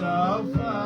shall find.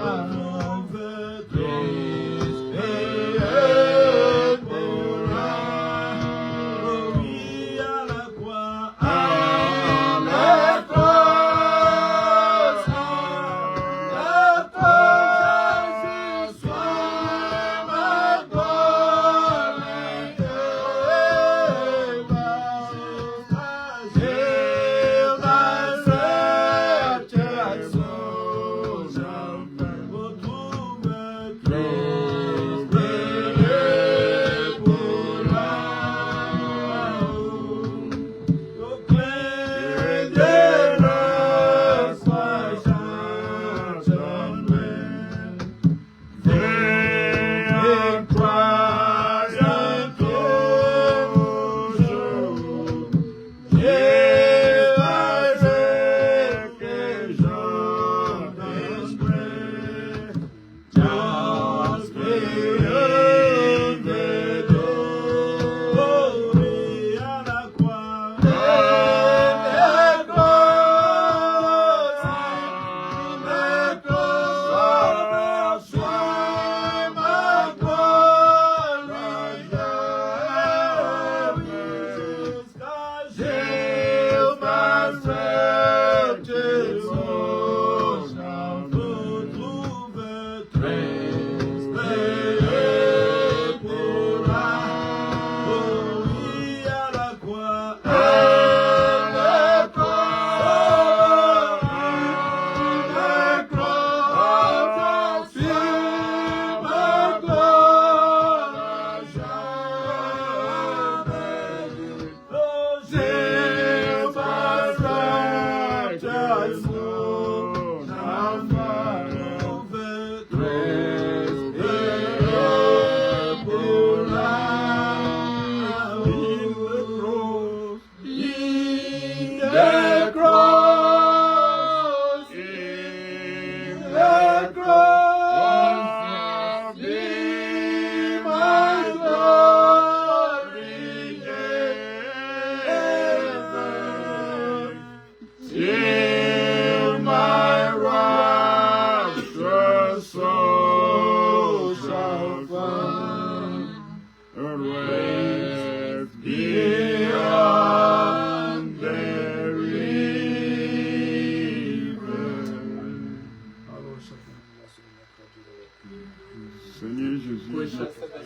Seigneur Jésus,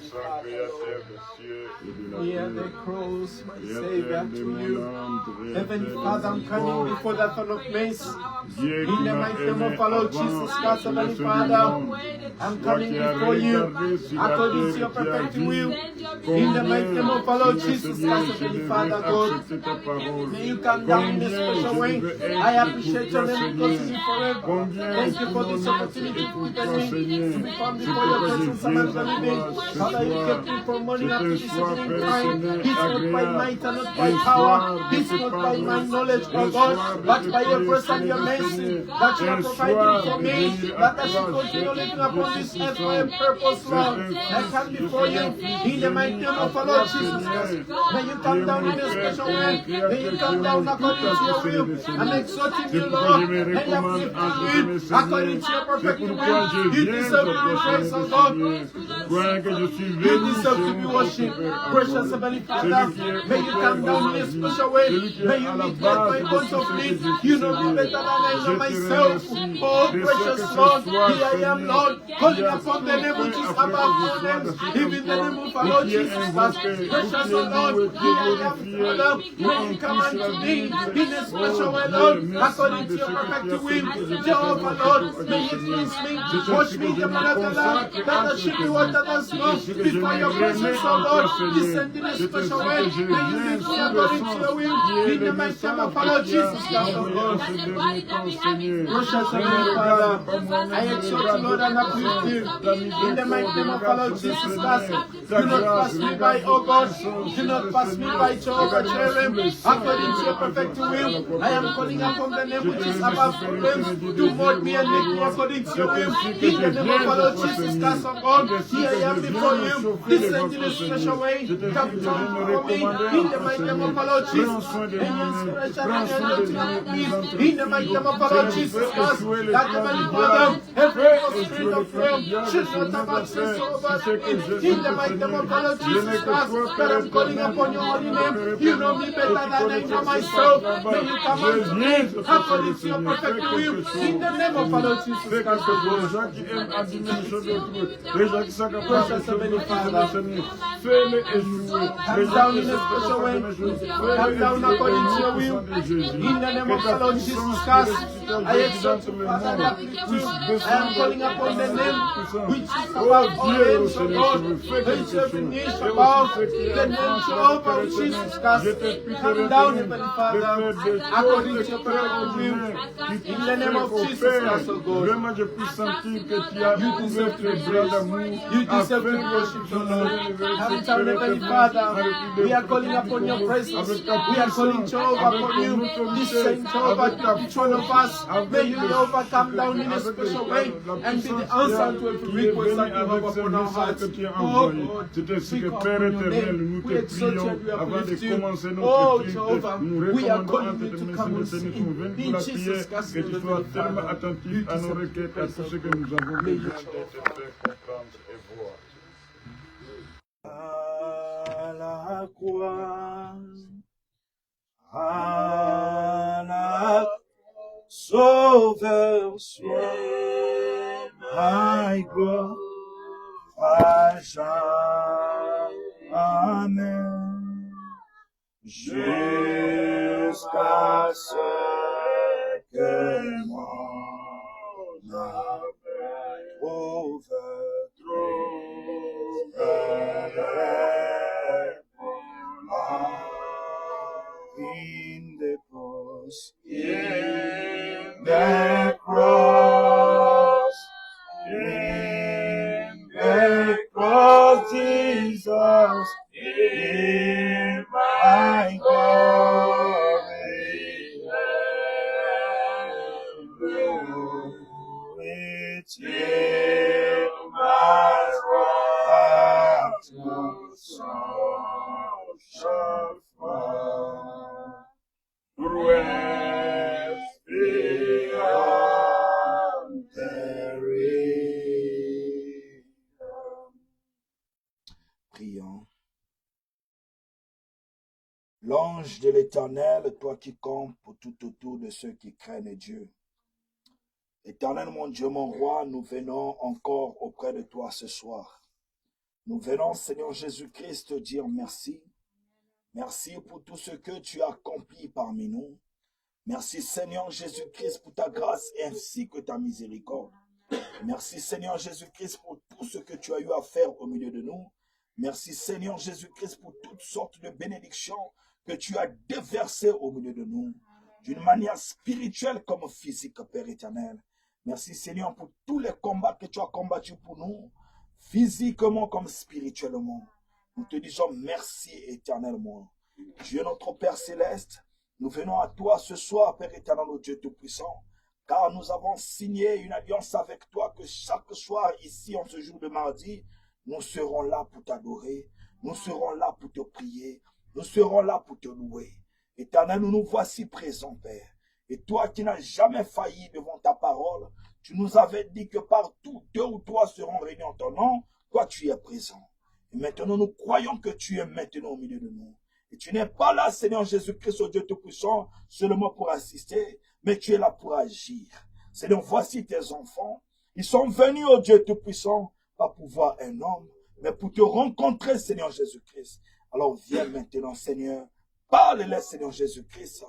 sois créateur des cieux et de la Hear terre. the cross, my Créateur Savior, de to mon you. âme, Heavenly créateur Father, de I'm mon coming corps. before that throne of mercy. Dieu In qui the m'a mighty name aimé of our Lord avant Jesus la Christ, Heavenly fondation du Father, monde. I'm Toi coming qui as before you regardé sur la according to terre your et qui as perfect dit will. In the combien, mighty name of our Lord Seigneur, Jesus Seigneur, Christ, je Heavenly devais Father, God, accepter ta parole. may you come down in a Combien special je way. devais I être appreciate pour your toi, name because you Seigneur. live forever. Combien Thank you pour for mon this maître opportunity et pour given toi, me Seigneur. to become C'est before your pourquoi je presence among viens the à living. toi ce Father, you soir. kept me from morning C'est up to un this soir, evening Père time. Seigneur, It's not by agréable. might and not by Un power. soir de It's te not by parler. my knowledge, Un oh God, soir de but te by your prier, grace and your Seigneur, mercy Seigneur. that you are Un providing soir for de me, venir à that I toi, should continue living Dieu upon this earth for a Tout-Puissant. purpose, C'est Lord. un I come fils, before c'est you un fils in the mighty venu name à of our toi, Lord Jesus Seigneur. Christ. May you Qui come est down mon in a Père, special qui est way. mon Créateur, May you qui est come down mon tout according à to tout, your Seigneur will. des I'm Seigneurs. exalting C'est you, pourquoi Lord, je me and recommande uplifting entre tes you mains, Seigneur. according to your C'est perfect pourquoi will. je You viens deserve à to toi, be Seigneur praised, des oh God. Seigneurs. Croyant que je suis You venu deserve to chez be mon worshipped. Père Precious Abba. Heavenly Father, Celui qui est may you come down in a special way. celui qui May est you à la meet like base my de point tout of ce que need. je You suis, know me Seigneur. better than I Je know te myself. remercie. Oh, Je sais que precious ce Lord, soir, here I am, Seigneur, Lord, il y calling a upon the tout name which fait is afin que above je all sois names, dans cet even the name endroit of our où Lord tu es Jesus Christ. invoqué, où Precious tu es Lord, loué, tu es here I am, glorifié, Father. où May on you come touche la unto me vie. in a special Oh way, Dieu, Lord, merci according de to your ce que tu perfect as will. permis que je puisse Jehovah, avoir Lord, cette may you occasion, cleanse me, c'est wash ainsi me que in je the me blood of the Lamb, consacre that à the ce should be Seigneur. watered as C'est snow ainsi que je before me your remets presence, en oh toi, Lord. Seigneur. Descend in a C'est special ainsi way. que je May you viens lead me sous le according to sens your will qui est in le the mighty name message of our que Lord tu as Jesus Christ, oh envoyé en God. ce dernier temps, Seigneur. Precious Je ne Heavenly regarde Father, pas moi-même, I je exalt regarde you, Lord, and uplift you. ta In the mighty name of our regarde Lord sur Jesus le Christ, Seigneur, ta do not grâce, pass me regarde by, oh votre God. puissance, Do not le pass me Seigneur. by, Jehovah Regarde-moi sous Jireh, le sang que according to tu your as perfect invoqué à la will. croix, I am Père calling éternel. upon the name Je which te is remercie, above Père all éternel, names. Dieu Do de Dieu, mold me roi and de make me gloire. according to C'est your will. ainsi que In je the name viens of our à Lord toi, Jesus Seigneur. Christ, oh God, C'est ainsi here que I am je before viens me you. chauffer devant Descend in toi, a Seigneur. special way. C'est ainsi Come que je down viens me for me. recommander In à the toi, mighty name Seigneur. of our Lord Jesus. Prends soin de And your nous-mêmes. inspiration Prends and your soin de anointing nous, upon me. nous entre In the mighty name of our Lord Seigneur, Jesus fais Christ. échouer les That plans Heavenly du Father, diable. every Fais evil spirit échouer les of plans fear du diable should sur not nos have access affaires. over Tu sais que me. je In suis the le mighty name Seigneur. of our Lord Je Jesus n'ai que Christ. toi, That Père I'm calling éternel, upon your pour holy moi, name. Père You know éternel, me que better tu than connais I ce know qui se passe myself. là-bas. May you come Je unto viens me ce soir, according to your Seigneur. Fais perfect will. quelque chose. In the name of our Lord Jesus Fais Christ. quelque chose. Les gens qui aiment abîmer les choses autour, les gens qui sont capables de Precious choses Heavenly autour, Father. Seigneur. Fais-les échouer. Come Les gens down qui in a sont special way. capables de choses, Come fais-les down échouer according au to your nom will. puissant de Jésus. In the name Que of ta our Lord Jesus puissance de Christ. ressusciteur I Jésus dans exalt tout you, le Father, and monde uplift you. puisse I am descendre calling upon the dans name notre puissance. which is Oh above all Dieu, oh names, O Seigneur, tu God. veux faire There is quelque every chose. knee Et shall aussi bow. ceux qui The aiment name en toi, Jehovah Père of éternel, Jesus je Christ. te prie, Père Come down, éternel, Heavenly de Father, faire des according choses to your perfect will. extraordinaires qui In the name of puissent Jesus faire Christ, O God. vraiment je puisse sentir que tu as You ouvert deserve to tes be bras praised. d'amour You afin deserve to be que worshipped, tu O puisses Lord. relever Come ce down, Père Heavenly éternel Father. avec We are calling upon your presence. avec ta We are calling puissance, Jehovah avec upon ton you. autorité, Listen, Jehovah, avec ta to each one of force, us. May you, Jehovah, come down in a special way la and be the puissance answer to every qui est request that venue you have avec ce upon our message hearts. que tu as Oh envoyé. God, C'est ainsi we que call Père upon your éternel, name. nous We te exalt you prions and we avant de uplift you. commencer notre Oh culte. Jehovah, Nous we are recommandons calling entre you tes to mains, come and Seigneur, nous sing. sommes venus pour In la Jesus prière, Christ's que name, tu sois Heavenly tellement Father. attentif You à nos deserve to be requêtes, à praised, tout ce O que God. nous avons May you besoin de te faire comprendre et voir. À la croix, à la Sauveur soit my God, à jamais, jusqu'à ce que mon âme trouve in the cross, in the cross, in the cross, Jesus, in my glory, it's in my heart to shall fall. Rest beyond the river. Prions. L'ange de l'Éternel, toi qui campes tout autour de ceux qui craignent Dieu, Éternel mon Dieu, mon roi, nous venons encore auprès de toi ce soir. Nous venons, Seigneur Jésus-Christ, te dire merci. Merci pour tout ce que tu as accompli parmi nous. Merci, Seigneur Jésus-Christ, pour ta grâce ainsi que ta miséricorde. Merci, Seigneur Jésus-Christ, pour tout ce que tu as eu à faire au milieu de nous. Merci, Seigneur Jésus-Christ, pour toutes sortes de bénédictions que tu as déversées au milieu de nous, d'une manière spirituelle comme physique, Père éternel. Merci, Seigneur, pour tous les combats que tu as combattus pour nous, physiquement comme spirituellement. Nous te disons merci éternellement. Dieu notre Père céleste, nous venons à toi ce soir, Père éternel, au Dieu Tout-Puissant, car nous avons signé une alliance avec toi que chaque soir ici, en ce jour de mardi, nous serons là pour t'adorer, nous serons là pour te prier, nous serons là pour te louer. Éternel, nous nous voici présents, Père. Et toi qui n'as jamais failli devant ta parole, tu nous avais dit que partout, 2 ou 3 seront réunis en ton nom, toi tu es présent. Et maintenant, nous croyons que tu es maintenant au milieu de nous. Et tu n'es pas là, Seigneur Jésus-Christ, au Dieu Tout-Puissant, seulement pour assister, mais tu es là pour agir. Seigneur, voici tes enfants. Ils sont venus au Dieu Tout-Puissant, pas pour voir un homme, mais pour te rencontrer, Seigneur Jésus-Christ. Alors viens maintenant, Seigneur. Parle-les, Seigneur Jésus-Christ.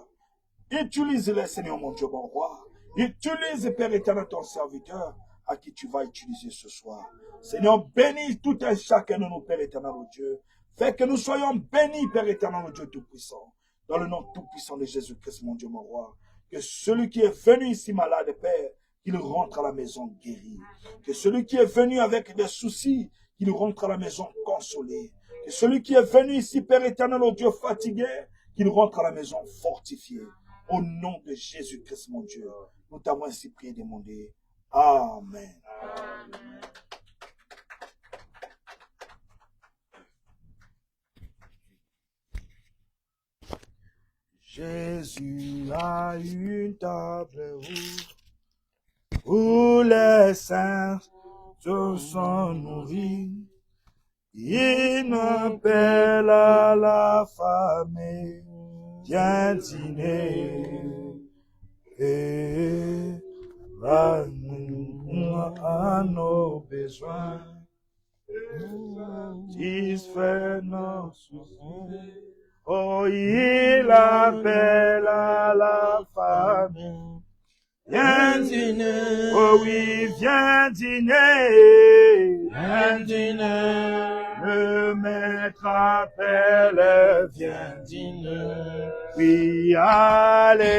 Utilise-les, Seigneur, mon Dieu, mon roi. Utilise, Père éternel, ton serviteur, à qui tu vas utiliser ce soir. Seigneur, bénis tout un chacun de nos, Père éternel, au Dieu. Fais que nous soyons bénis, Père éternel, au Dieu Tout-Puissant. Dans le nom tout-puissant de Jésus-Christ, mon Dieu, mon roi. Que celui qui est venu ici malade, Père, qu'il rentre à la maison guéri. Que celui qui est venu avec des soucis, qu'il rentre à la maison consolé. Que celui qui est venu ici, Père éternel, au Dieu fatigué, qu'il rentre à la maison fortifié. Au nom de Jésus-Christ, mon Dieu, nous t'avons ainsi prié et demandé. Amen. Amen. Jésus a une table où les saints se sont nourris. Il appelle à la famille, viens dîner et va-nous à nos besoins, satisfait nos soucis. Oh, il appelle à la famille. Viens dîner. Oh oui, viens dîner. Viens dîner. Le maître appelle, viens dîner. Oui, alléluia.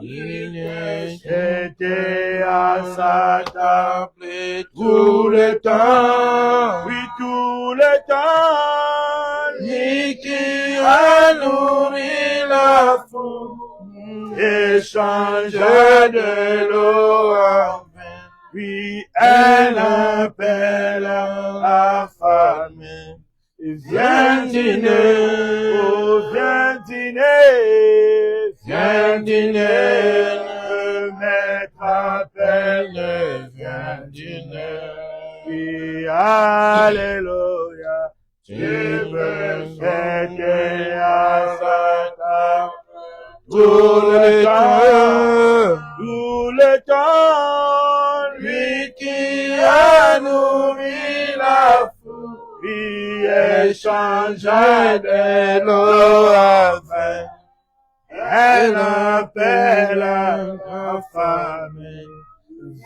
Il était à sa table tout le temps. Oui, tout le temps. Lui qui a nourri la foule. Échange de l'eau en vin. Puis elle appelle la famille. Viens dîner, oh viens dîner, viens dîner. Le maître appelle, viens dîner. Puis alléluia, tu veux fêter à sa table. Tout le temps, lui qui a nourri la foule, lui échange de l'eau à vin. Elle appelle la famille,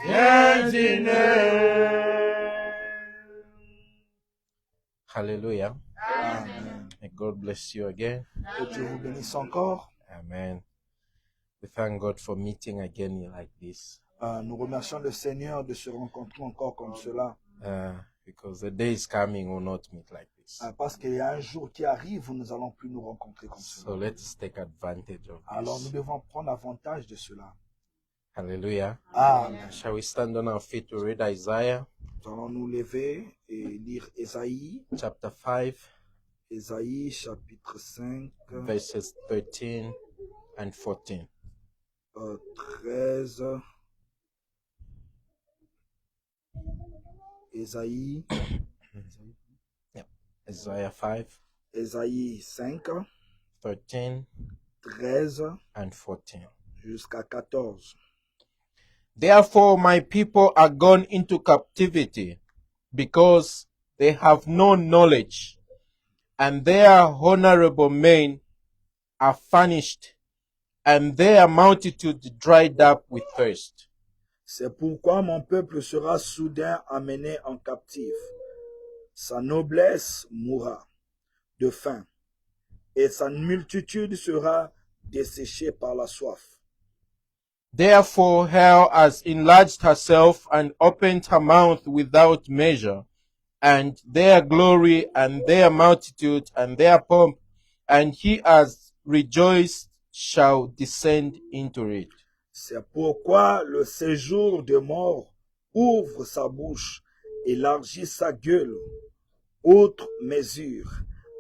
viens dîner. Hallelujah. Amen. May God bless you again. Que Dieu vous bénisse encore. Amen. We thank God for meeting again like this. Nous remercions le Seigneur de se rencontrer encore comme cela. Because the day is coming, we'll not meet like this. Parce qu'il y a un jour qui arrive où nous allons plus nous rencontrer comme So cela. let's take advantage of Alors nous this. devons prendre avantage de cela. Hallelujah. Amen. Shall we stand on our feet to read Isaiah Nous allons nous lever et lire Ésaïe, chapter 5, Ésaïe chapitre 5, verses 13 and 14. 13. Ésaïe, Isaiah 5, Ésaïe 5, 13 13 and 14. jusqu'à 14. Therefore my people are gone into captivity, because they have no knowledge, and their honorable men are furnished, and their multitude dried up with thirst. C'est pourquoi mon peuple sera soudain amené en captif. Sa noblesse mourra de faim, et sa multitude sera desséchée par la soif. Therefore hell has enlarged herself and opened her mouth without measure, and their glory and their multitude and their pomp, and he has rejoiced shall descend into it. C'est pourquoi le séjour de mort ouvre sa bouche, élargit sa gueule, outre mesure.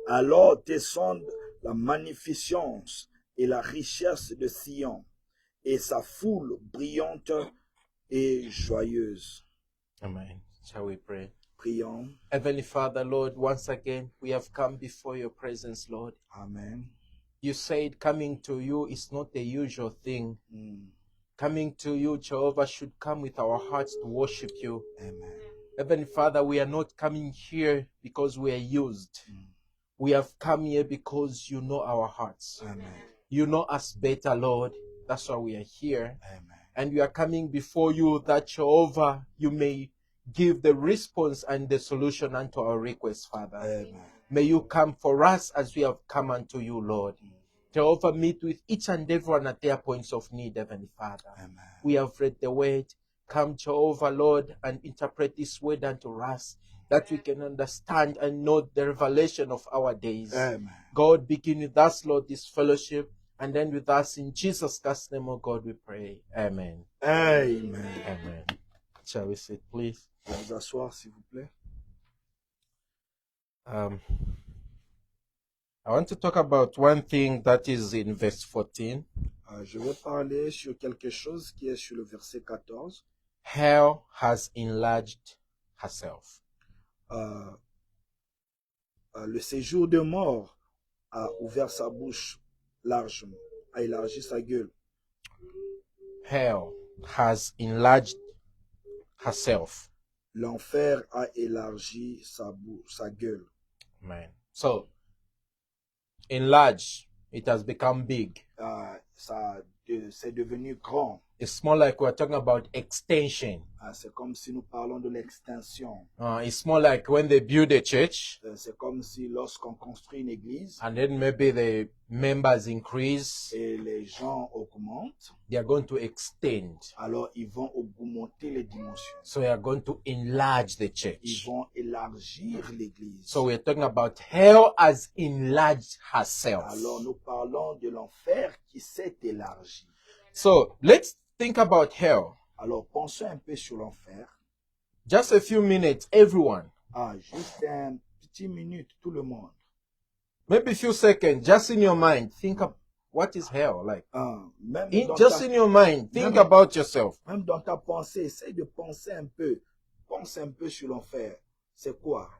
Alors descendent la magnificence et la richesse de Sion, et sa foule brillante et joyeuse. Amen. Shall we pray? Prions. Heavenly Father, Lord, once again we have come before your presence, Lord. Amen. You said coming to you is not the usual thing. Mm. Coming to you, Jehovah, should come with our hearts to worship you. Amen. Heavenly Father, we are not coming here because we are used. We have come here because you know our hearts. Amen. You know us better, Lord. That's why we are here. Amen. And we are coming before you that, Jehovah, you may give the response and the solution unto our request, Father. Amen. May you come for us as we have come unto you, Lord. Jehovah, meet with each and everyone at their points of need, Heavenly Father. Amen. We have read the word. Come, Jehovah, Lord, and interpret this word unto us, that we can understand and know the revelation of our days. Amen. God, begin with us, Lord, this fellowship, and then with us in Jesus Christ's name, oh God, we pray. Amen. Amen. Amen. Shall we sit, please? Vous asseoir, s'il vous plaît. I want to talk about one thing that is in verse 14. Je vais parler sur quelque chose qui est sur le verset 14. Hell has enlarged herself. Le séjour de mort a ouvert sa bouche largement, a élargi sa gueule. Hell has enlarged herself. L'enfer a élargi sa bouche, sa gueule. Amen. So, enlarged, it has become big. C'est devenu grand. It's more like we're talking about extension. C'est comme si nous parlons de l'extension. It's more like when they build a church, C'est comme si lorsqu'on construit une église and then maybe the members increase, et les gens augmentent, they are going to extend. alors ils vont augmenter les dimensions. So they are going to enlarge the Ils church. vont élargir l'église. So we're talking about hell has enlarged herself. Alors nous parlons de l'enfer qui s'est élargi. So let's think about hell. Alors pensons un peu sur l'enfer. Just a few minutes, everyone. Juste un petit minute, tout le monde. Maybe a few seconds, just in your mind, think of what is hell like. Même, Just in your mind, think about yourself. même dans ta pensée, essaye de penser un peu. Pense un peu sur l'enfer. C'est quoi?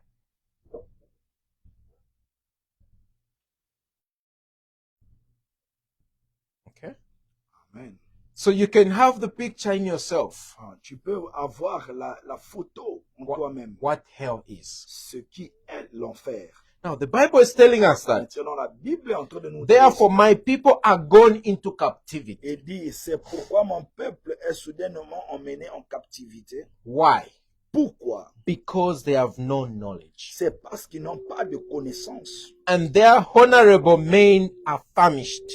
Okay. Amen. So you can have the picture in yourself. Tu peux avoir la photo en toi-même. What hell is. Ce qui est l'enfer. Now the Bible is telling us that. Maintenant, la Bible est en train de nous Therefore dire, my people are gone into captivity. et dit, c'est pourquoi mon peuple est soudainement emmené en captivité. Why? Pourquoi? Because they have no knowledge. C'est parce qu'ils n'ont pas de connaissance. And their honorable men are famished.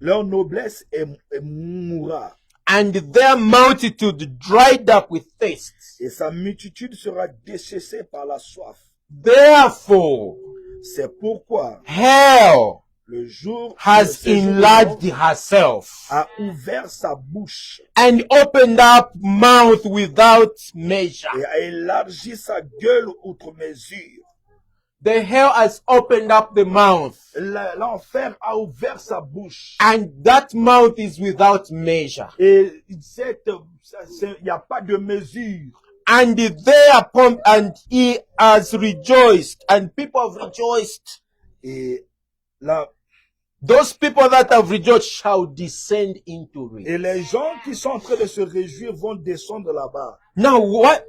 Leur noblesse est mourra. And their multitude dried up with thirst. Et sa multitude sera desséchée par la soif. Therefore, C'est pourquoi hell le jour has le séjour de enlarged mort herself a ouvert sa bouche and opened up mouth without measure. et a élargi sa gueule outre mesure. The hell has opened up the mouth, L'enfer a ouvert sa bouche. and that mouth is without measure. Et il n'y a pas de mesure. And thereupon, and he has rejoiced, and people have rejoiced. Et là, Those people that have rejoiced shall descend into it. Et les gens qui sont en train de se réjouir vont descendre là-bas. Now,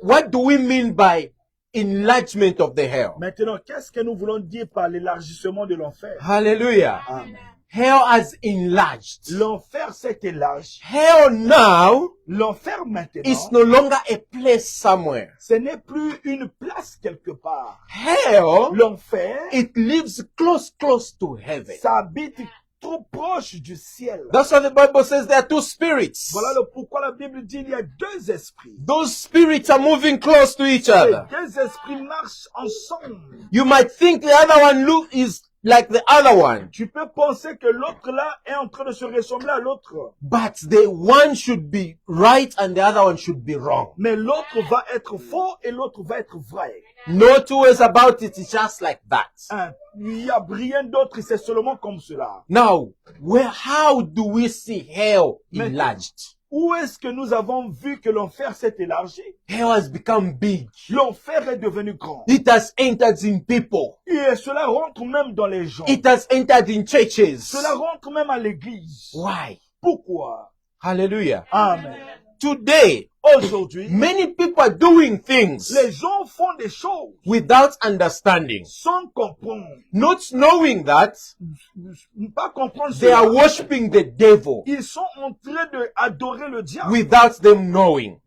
what do we mean by enlargement of the hell? Maintenant, qu'est-ce que nous voulons dire par l'élargissement de l'enfer? Hallelujah. Amen. Hell has enlarged. L'enfer s'est élargi. Hell now L'enfer maintenant, is no longer a place somewhere. ce n'est plus une place quelque part. Hell, L'enfer, it lives close to heaven. ça habite trop proche du ciel. That's why the Bible says there are two spirits. Voilà le pourquoi la Bible dit il y a deux esprits. Those spirits are moving close to each Ces other. deux esprits marchent ensemble. You might think the other one is like the other one, Tu peux penser que l'autre là est en train de se ressembler à l'autre. but the one should be right and the other one should be wrong. Mais l'autre va être faux et l'autre va être vrai. No two ways about it. It's just like that. Hein, il n'y a rien d'autre, c'est seulement comme cela. Now, how do we see hell enlarged? Où est-ce que nous avons vu que l'enfer s'est élargi? Hell has become big. L'enfer est devenu grand. It has entered in people. Et cela rentre même dans les gens. It has entered in churches. Cela rentre même à l'église. Why? Pourquoi? Hallelujah. Amen. Today, Aujourd'hui, many people are doing things les gens font des choses without understanding, sans comprendre. not knowing that Pas comprendre they are cela. worshiping the devil Ils sont en train d'adorer le diable without them knowing.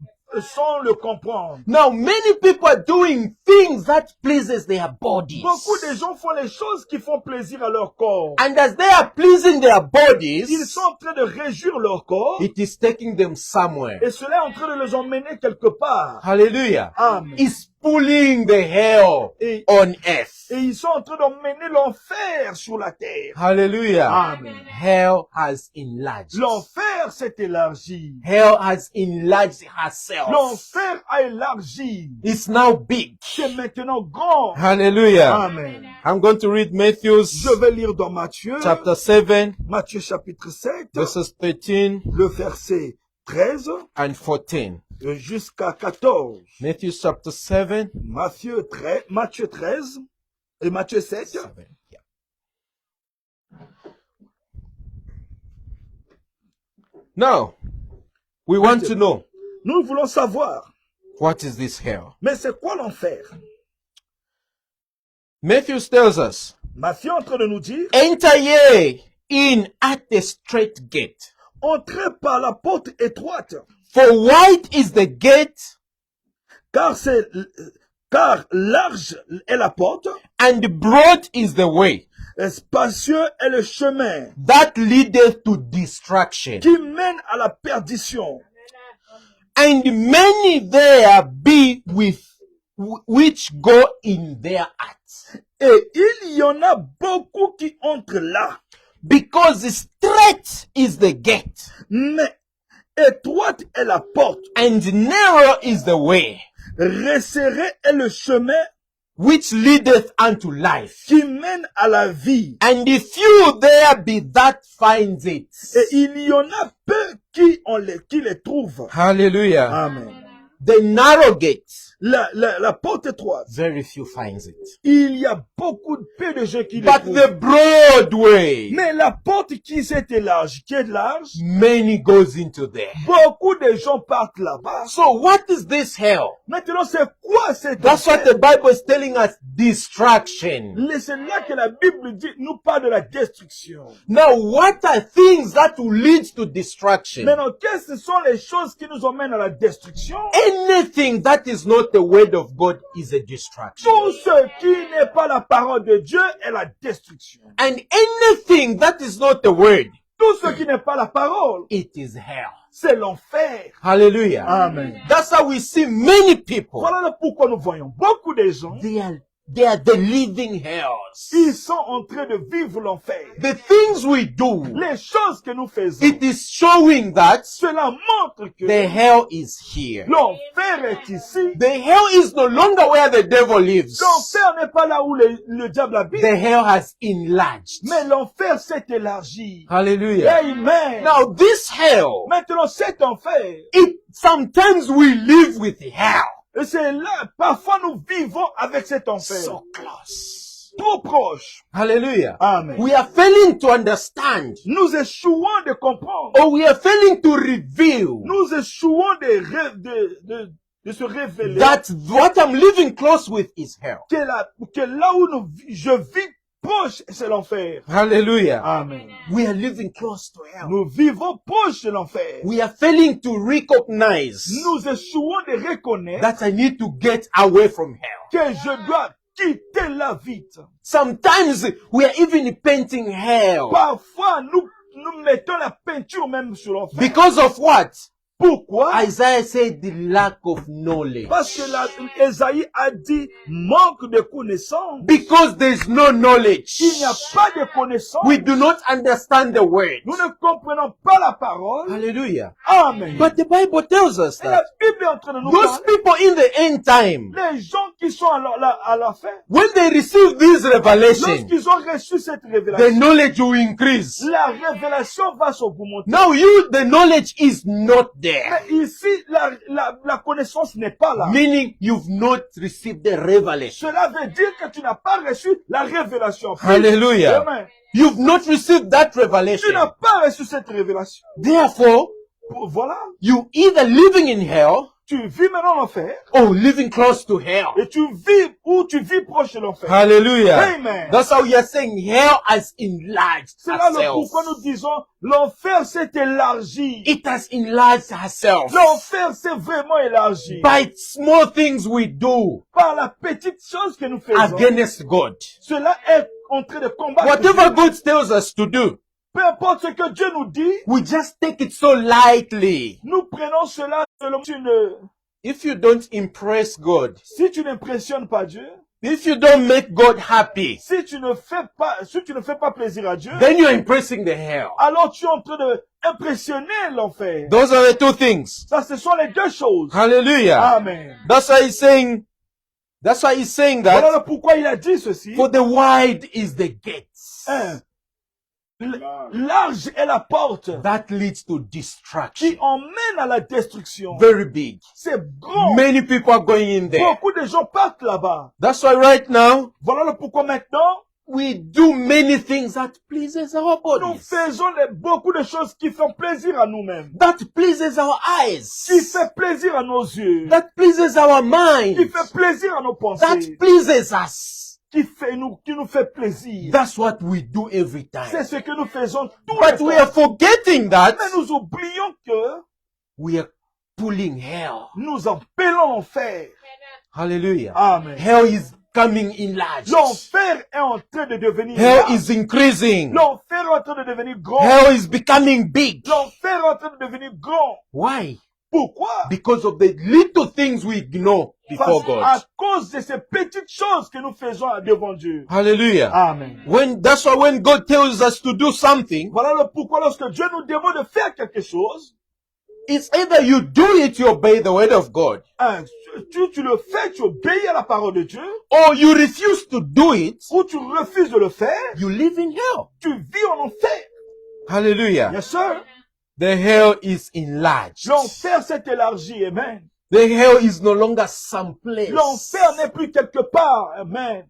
sans le comprendre. Now, many people are doing things that pleases their bodies. Beaucoup de gens font les choses qui font plaisir à leur corps. And as they are pleasing their Ils bodies, sont en train de réjouir leur corps it is taking them somewhere. et cela est en train de les emmener quelque part. Hallelujah. Amen. It's pulling the hell Et, on earth. et ils sont en train d'emmener l'enfer sur la terre. Hallelujah. Amen. Hell has enlarged. L'enfer s'est élargi. Hell has enlarged herself. L'enfer a élargi. It's now big. C'est maintenant grand. Hallelujah. Amen. I'm going to read Matthew's Je vais lire dans Matthieu, chapter 7, Matthieu chapitre 7, verses 13 le verset 13 and 14. jusqu'à 14. Matthew chapter 7. Matthieu 13 et Matthieu 7. 7, yeah. Now, we want to know, Nous voulons savoir, what is this hell? mais c'est quoi l'enfer? Matthew tells us, Matthieu est en train de nous dire, enter ye in at the straight gate. entrez par la porte étroite, For wide is the gate, car large est la porte, and broad is the way et spacieux est le chemin that leadeth to destruction. qui mène à la perdition. And many there be which go in thereat. Et il y en a beaucoup qui entrent là. Because straight is the gate, Mais étroite est la porte, and narrow is the way, resserré est le chemin which leadeth unto life. qui mène à la vie. And few there be that finds it. Et il y en a peu qui les trouvent. Hallelujah. Amen. The narrow gate, La porte étroite, very few finds it. il y a beaucoup de peu de gens qui les But trouvent. the broad way, Mais la porte qui s'est élargie, qui est large, many goes into there. beaucoup de gens partent là-bas. So what is this hell? Maintenant, c'est quoi cette That's what the Bible is telling us, destruction. C'est là que la Bible dit, nous parle de la destruction. Now, what are things that will lead to destruction? Maintenant, quelles sont les choses qui nous emmènent à la destruction? Anything that is not the word of God is a destruction. Tout ce qui n'est pas la parole de Dieu est la destruction. And anything that is not the word, Tout ce qui n'est pas la parole, it is hell. c'est l'enfer. Hallelujah. Amen. That's how we see many people. Voilà pourquoi nous voyons beaucoup de gens, They are the living hells. ils sont en train de vivre l'enfer. The things we do, Les choses que nous faisons, it is showing that cela montre que the hell is here. l'enfer est ici. The hell is no longer where the devil lives. L'enfer n'est pas là où le diable habite, The hell has enlarged. mais l'enfer s'est élargi. Hallelujah. Amen. Now this hell, Maintenant, cet enfer, sometimes we live with hell. et c'est là, parfois nous vivons avec cet enfer. So close. trop proche. Hallelujah. Amen. We are failing to understand, Nous échouons de comprendre. or we are failing to reveal Nous échouons de se révéler that what I'm living close with is hell. que là où je vis proche, c'est l'enfer. Hallelujah. Amen. We are living close to hell. Nous vivons proche de l'enfer. We are failing to recognize Nous échouons de reconnaître that I need to get away from hell. que je dois quitter la vite. Sometimes we are even painting hell. Parfois, nous mettons la peinture même sur l'enfer. Because of what? Pourquoi? Isaiah said the lack of knowledge. Parce que Esaïe a dit manque de connaissance. Because there is no knowledge. Il n'y a pas de connaissance. We do not understand the word. Nous ne comprenons pas la parole. Hallelujah. Amen. But the Bible tells us Et la that Bible est en train de nous those parler. people in the end time, Les gens qui sont à la fin, when they receive this revelation, lorsqu'ils ont reçu cette the révélation, knowledge will increase. la révélation va s'augmenter. Now the knowledge is not there. Mais ici, la connaissance n'est pas là. Meaning you've not received the revelation. Cela veut dire que tu n'as pas reçu la révélation. Hallelujah. Amen. You've not received that Tu n'as revelation. pas reçu cette révélation. Therefore, Voilà. you either living in hell Tu vis maintenant l'enfer or living close to hell. et tu vis proche de l'enfer. Hallelujah. Amen. That's how we are saying hell has enlarged C'est là le herself. pourquoi nous disons l'enfer s'est élargi. It has enlarged herself L'enfer s'est vraiment élargi by small things we do par la petite chose que nous faisons. against God. Cela est en train de combattre. Whatever God tells us to do, Peu importe ce que Dieu nous dit, we just take it so lightly. nous prenons cela selon If you don't impress God, si tu n'impressionnes pas Dieu, if you don't make God happy, si tu ne fais pas plaisir à Dieu, then you're impressing the hell. alors tu es en train de impressionner l'enfer. Those are the two things. Ça, ce sont les deux choses. Hallelujah. Amen. That's why he's saying Voilà that le pourquoi il a dit ceci. for the wide is the gates Hein. Large est la porte that leads to qui destruction. emmène à la destruction. Very big. C'est grand. Many people are going in there. Beaucoup de gens partent là-bas. That's why right now Voilà le pourquoi maintenant, we do many things that pleases our nous bodies, faisons beaucoup de choses qui font plaisir à nous-mêmes. that pleases our Qui eyes, fait plaisir à nos yeux. that pleases our Qui mind, fait plaisir à nos that pensées. pleases us. Qui nous fait plaisir. That's what we do every C'est time. ce que nous faisons tous But les we temps. are forgetting that Mais nous oublions que we are pulling hell. nous empêlons l'enfer. Hallelujah. Amen. Hell is coming enlarged. L'enfer est en train de devenir Hell large. is increasing. L'enfer est en train de devenir grand. Hell is becoming big. L'enfer est en train de devenir grand. Why? Pourquoi? Because of the little things we ignore before Parce à God. cause de ces petites choses que nous faisons devant Dieu. Hallelujah. Amen. That's why when God tells us to do something, Voilà le pourquoi lorsque Dieu nous demande de faire quelque chose, it's either you do it, you obey the word of God, hein, tu le fais, tu obéis à la parole de Dieu, or you refuse to do it, ou tu refuses de le faire, you live in hell. tu vis en enfer. Hallelujah. Yes, sir. The hell is enlarged. L'enfer s'est élargi. Amen. The hell is no longer some place. L'enfer n'est plus quelque part. Amen.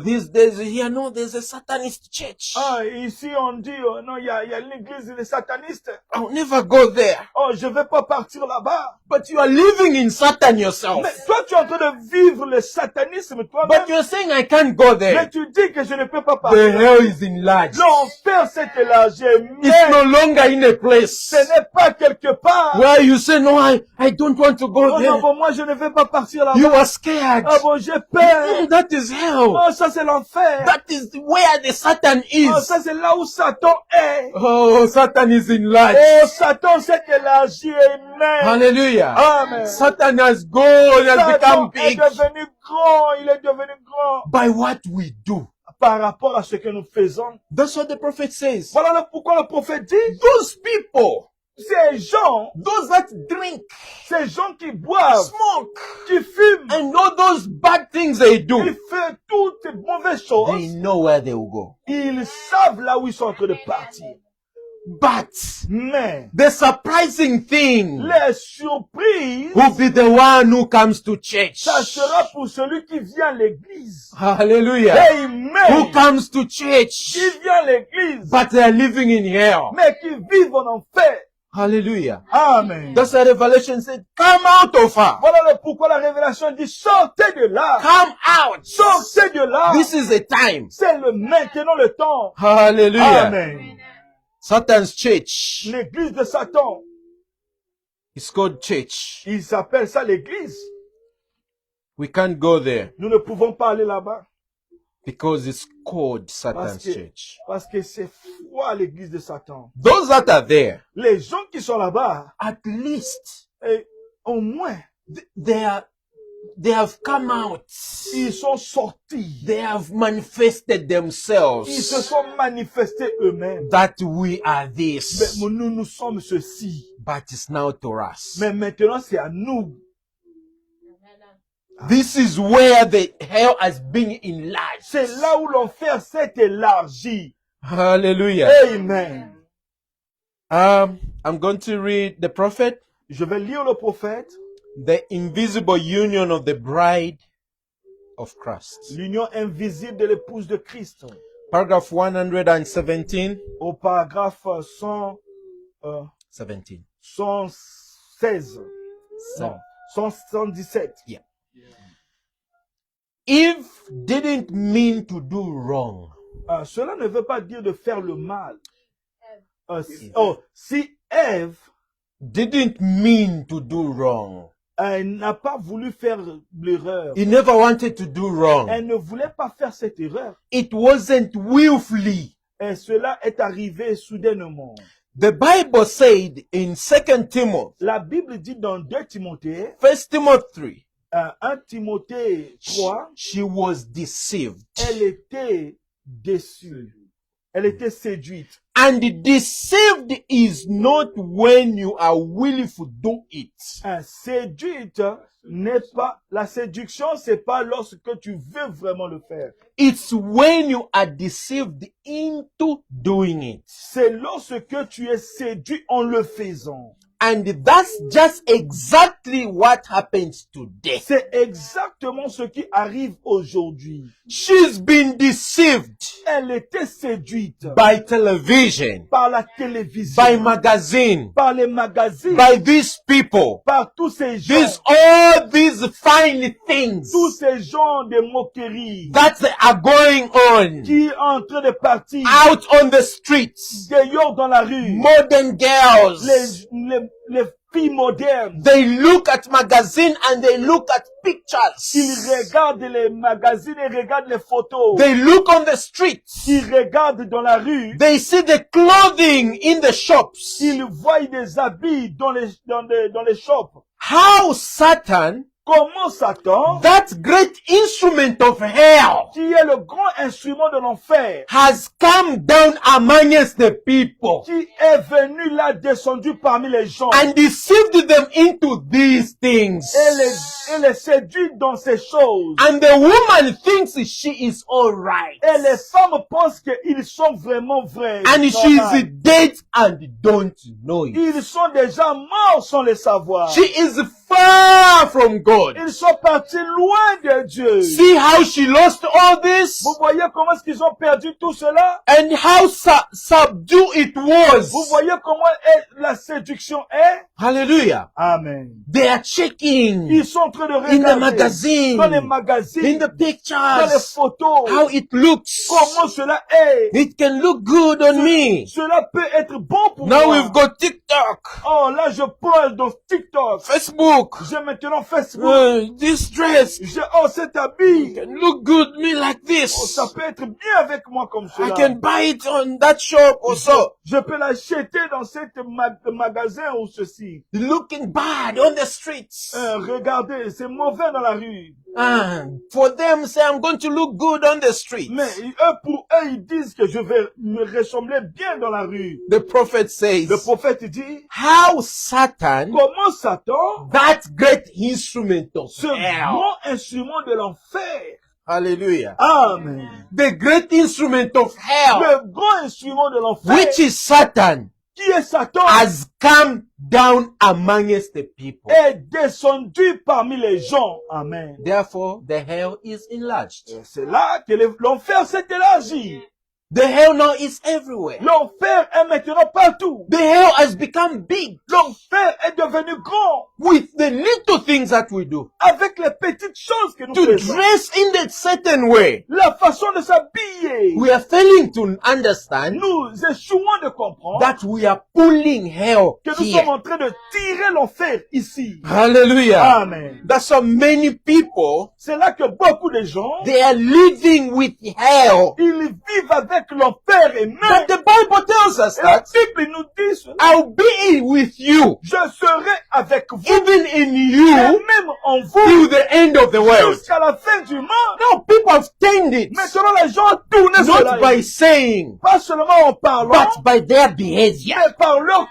These days here, no, there's a Satanist church. Ah, ici, on dit, non, il y a l'église des satanistes. I'll never go there. Oh, je vais pas partir là-bas. But you are living in Satan yourself. Mais toi, tu es en train de vivre le satanisme toi-même. But you're saying I can't go Mais there. tu dis que je ne peux pas The partir. hell is enlarged. L'enfer s'est élargi. It's Mais no longer in a place ce n'est pas quelque part. where you say, no, I don't want to go Oh non, there. bon, moi, je ne vais pas partir You là-bas. are scared. Ah bon, j'ai peur. That is hell. Oh, ça, c'est l'enfer. That is where the Satan Oh, is. ça, c'est là où Satan est. Oh, Satan is enlarged. Oh, Satan s'est élargi. Amen. Hallelujah. Amen. Satan has grown, has Satan become est big devenu grand. Il est devenu grand. by what we do. Par rapport à ce que nous faisons. That's what the prophet says. Voilà pourquoi le prophète dit, Those people, ces gens that drink, ces gens qui boivent, smoke, qui fument, and all those bad things they qui do, font toutes ces mauvaises they choses, know where they will go. ils savent là où ils sont en train de partir. But Mais the surprising thing les surprises, will be the one who comes to church. ça sera pour celui qui vient à l'église. Hallelujah. Who Amen. comes to church, Qui vient à l'église, but they are living in hell. mais qui vivent en enfer. Hallelujah. Amen. That's why Revelation said, come out of her. Voilà le pourquoi la révélation dit, sortez de là. Come out. Sortez de là. This is the time. C'est le maintenant le temps. Hallelujah. Amen. Satan's church L'église de Satan, is called church. il s'appelle ça l'église. We can't go there Nous ne pouvons pas aller là-bas because it's called Satan's church. parce que c'est foi l'église de Satan. Those that are there, Les gens qui sont là-bas, at least au moins, they have come out. ils sont sortis. They have manifested Ils se themselves sont manifestés eux-mêmes. that we are Mais this. nous sommes ceci. But it's now to us. Mais maintenant, c'est à nous. This is where the hell has been enlarged. C'est là où l'enfer s'est élargi. Hallelujah. Amen. I'm going to read the prophet, Je vais lire le prophète. the invisible union of the bride of Christ. L'union invisible de l'épouse de Christ. Paragraph 117. Au paragraphe 17. 116. Non, 117. Yeah. Eve didn't mean to do wrong. Cela ne veut pas dire de faire le mal. Si Ève Didn't mean to do wrong. n'a pas voulu faire l'erreur, He never wanted to do wrong. elle ne voulait pas faire cette erreur. It wasn't willfully. Et cela est arrivé soudainement. The Bible said in 2 Timothy, La Bible dit dans 2 Timothée, 1 Timothy 1 Timothée 3, she was deceived. elle était déçue. Elle était séduite. And deceived is not when you are willing to do it. Séduite n'est pas, la séduction, c'est pas lorsque tu veux vraiment le faire. It's when you are deceived into doing it. C'est lorsque tu es séduit en le faisant. And that's just exactly what happens today. C'est exactement ce qui arrive aujourd'hui. She's been deceived Elle était séduite by television, par la télévision, by magazine, par les magazines, by these people, par tous ces gens, all these fine things tous ces gens de moquerie that are going on qui sont en train de partir out on the streets. dehors dans la rue. Modern girls, Les filles modernes, they look at magazine and they look at pictures. ils regardent les magazines et regardent les photos. They look on the streets. Ils regardent dans la rue. They see the clothing in the shops. Ils voient des habits dans les shops. How Satan, Comment Satan, that great instrument of hell, qui est le grand instrument de l'enfer, has come down amongst the people qui est venu là, descendu parmi les gens, and deceived them into these things. et les séduit dans ces choses. And the woman thinks she is all right. Et les femmes pensent qu'ils sont vraiment vrais. And she is dead and don't know it. Ils sont déjà morts sans le savoir. She is far from God. Ils sont partis loin de Dieu. See how she lost all this? Vous voyez comment est-ce qu'ils ont perdu tout cela? And how subdued it was. Vous voyez comment la séduction est? Hallelujah. Amen. They are checking Ils sont en train de in the regarder magazine, dans les magazines, in the dans les pictures, photos, how it looks. comment cela est. It can look good on me. Cela peut être bon pour Now moi. we've got TikTok, Oh, là, je parle dans TikTok. Facebook. J'ai maintenant Facebook. This dress J'ai, oh, cet habit. can look good me like Oh, this. ça peut être bien avec moi comme I cela. can buy it on that shop or so. Je peux l'acheter dans cet magasin ou ceci. Looking bad on the streets. Regardez, c'est mauvais dans la rue. For them, say I'm going to look good on the street. Mais pour eux, ils disent que je vais me ressembler bien dans la rue. The prophet says, Le prophète dit, how Satan, comment Satan, that great instrument of ce hell, grand instrument de l'enfer, hallelujah, amen, the great instrument of hell, le grand instrument de l'enfer, which is Satan, qui est Satan, has come down amongst the people. est descendu parmi les gens. Amen. Therefore, the hell is enlarged. Et c'est là que l'enfer s'est élargi. The hell now is everywhere. L'enfer est maintenant partout. The hell has become big L'enfer est devenu grand with the little things that we do. avec les petites choses que nous To faisons. dress in a certain way. La façon de s'habiller. We are failing to understand Nous échouons de comprendre that we are pulling hell que nous here. sommes en train de tirer l'enfer ici. Hallelujah. Amen. That's why many people, C'est là que beaucoup de gens, they are living with hell. ils vivent avec l'enfer et But même. the Bible tells us Et la that Bible nous dit cela. I'll be with you, Je serai avec vous, even in et you, même en vous, till the end of the world. jusqu'à la fin du monde. Now people have turned it, Maintenant, les gens tournent cela. not by saying, Pas seulement en parlant, but by their behavior, mais par leur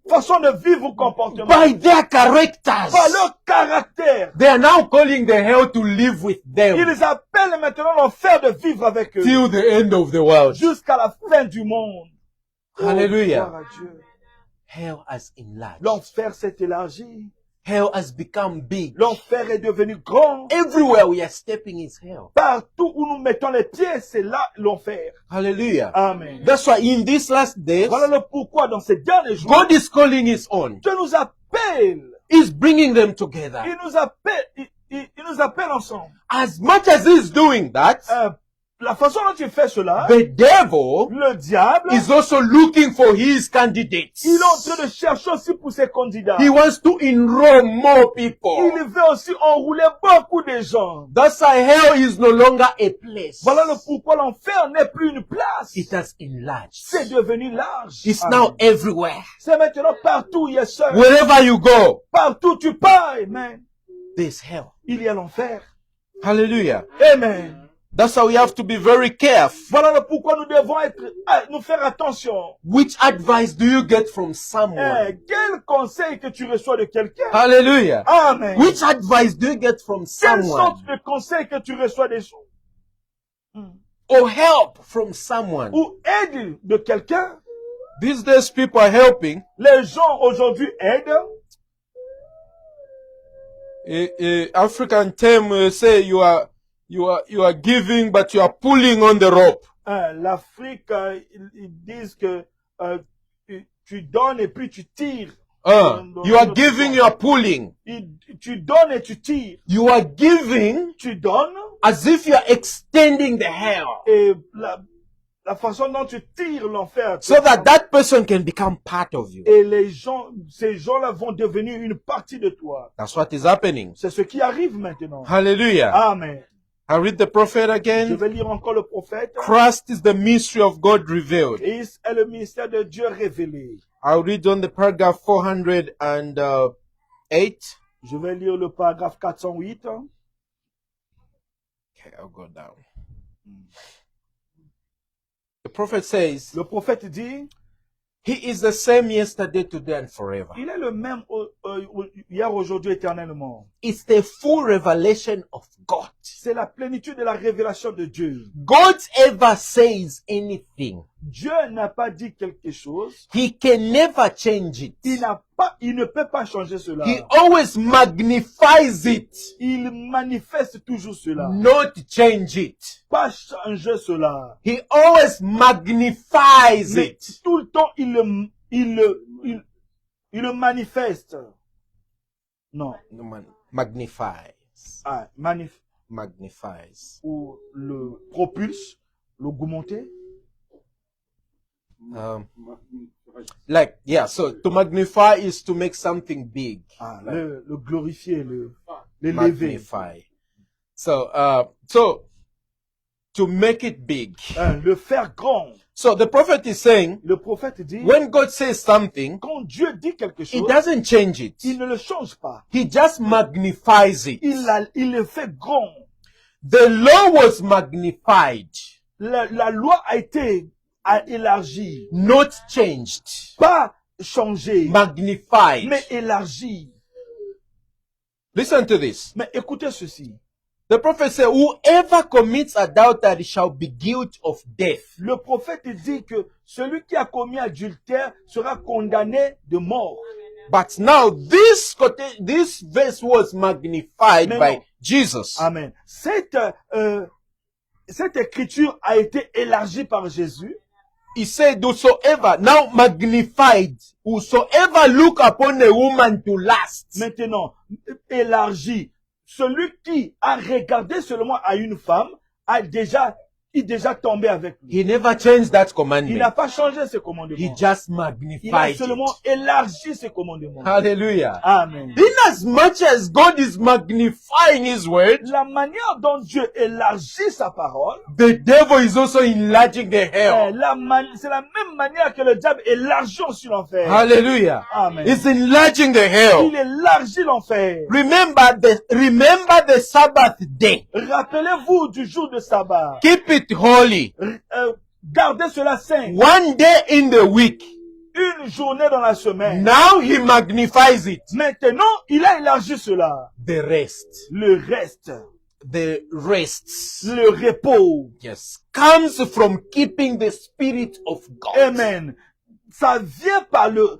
façon de vivre ou comportement, by their characters. par leur caractère. They are now calling the hell to live with them Ils appellent maintenant l'enfer de vivre avec eux till the end of the world. jusqu'à la fin du monde. Hallelujah. Oh, gloire à Dieu. Hell has enlarged. L'enfer s'est élargi. Hell has become big. L'enfer est devenu grand. Everywhere we are stepping is hell. Partout où nous mettons les pieds, c'est là l'enfer. Hallelujah. Amen. That's why in these last days, Voilà le pourquoi dans ces derniers jours, God is calling His own. Dieu nous appelle. He's bringing them together. Il nous appelle, il nous appelle ensemble. As much as He's doing that, La façon dont il fait cela, the devil le diable, is also looking for his candidates. il est en train de chercher aussi pour ses candidats. He wants to enroll more people. Il veut aussi enrouler beaucoup de gens. That's why hell is no longer a place. Voilà le pourquoi l'enfer n'est plus une place. It has enlarged. C'est devenu large. It's Amen. now everywhere. C'est maintenant partout, yes sir. Wherever you go, Partout tu pars, amen. there's hell. Il y a l'enfer. Hallelujah. Amen. That's why we have to be very careful. Voilà le pourquoi nous devons nous faire attention. Which advice do you get from someone? Quel conseil que tu reçois de quelqu'un? Hallelujah. Amen. Which advice do you get from Quelle someone? sorte de conseil que tu reçois des gens? Or help from someone? Ou aide de quelqu'un? These days people are helping. Les gens aujourd'hui aident. African term say you are giving, but you are pulling on the rope. L'Afrique, ils disent que tu donnes et puis tu tires. You are giving, you are pulling. Tu donnes et tu tires. You are giving Tu donnes as if you are extending the hell, et la façon dont tu tires l'enfer. so that that person can become part of you. Et les gens, ces gens-là vont devenir une partie de toi. That's what is happening. C'est ce qui arrive maintenant. Hallelujah. Amen. I read the prophet Je again. vais lire encore le prophète. Christ is the mystery of God revealed. Christ est le mystère de Dieu révélé. I'll read on the paragraph 408. Je vais lire le paragraphe 408. Okay, I'll go down. The prophet says, Le prophète dit, He is the same yesterday, today, and forever. il est le même hier, aujourd'hui, éternellement. It's the full revelation of God. C'est la plénitude de la révélation de Dieu. God ever says anything, Dieu n'a pas dit quelque chose. He can never change it. Il ne peut pas changer cela. He always magnifies it, Il manifeste toujours cela. not change it. Pas changer cela. He always magnifies Mais it. tout le temps, il le manifeste. Non. Magnifies. Magnifies. Ou le propulse, l'augmenter. So to magnify is to make something big. Le glorifier, l'élever. Magnify. So to make it big. Le faire grand. So the prophet is saying, Le prophète dit, when God says something, quand Dieu dit quelque He chose, doesn't change it. il ne le change pas. He just magnifies it. Il le fait grand. The law was magnified, La loi a été élargie. not changed. Pas changée, Magnified. mais élargie. Listen to this. Mais écoutez ceci. The prophet said, whoever commits adultery shall be guilty of death. Le prophète dit que celui qui a commis adultère sera condamné de mort. But now this verse was magnified Mais by non. Jesus. Amen. Cette écriture a été élargie par Jésus. He said, whosoever, now magnified, whosoever look upon a woman to lust. Maintenant, élargie. Celui qui a regardé seulement à une femme est déjà tombé avec lui. He never changed that Il n'a commandment. pas changé ce He commandement. just Il a magnified seulement it. élargi ce commandement. Hallelujah. Amen. In as much as God is magnifying His word, La manière dont Dieu élargit sa parole, the devil is also enlarging the hell. c'est la même manière que le diable élargit aussi l'enfer. Hallelujah. Amen. It's enlarging the hell. Il élargit l'enfer. Remember the Sabbath day. Rappelez-vous du jour de sabbat. Keep it holy. Gardez cela saint. One day in the week. Une journée dans la semaine. Now He magnifies it. Maintenant, il a élargi cela. The rest. Le reste, The rests. le repos. Yes. Comes from keeping the Spirit of God. Amen. Ça vient par le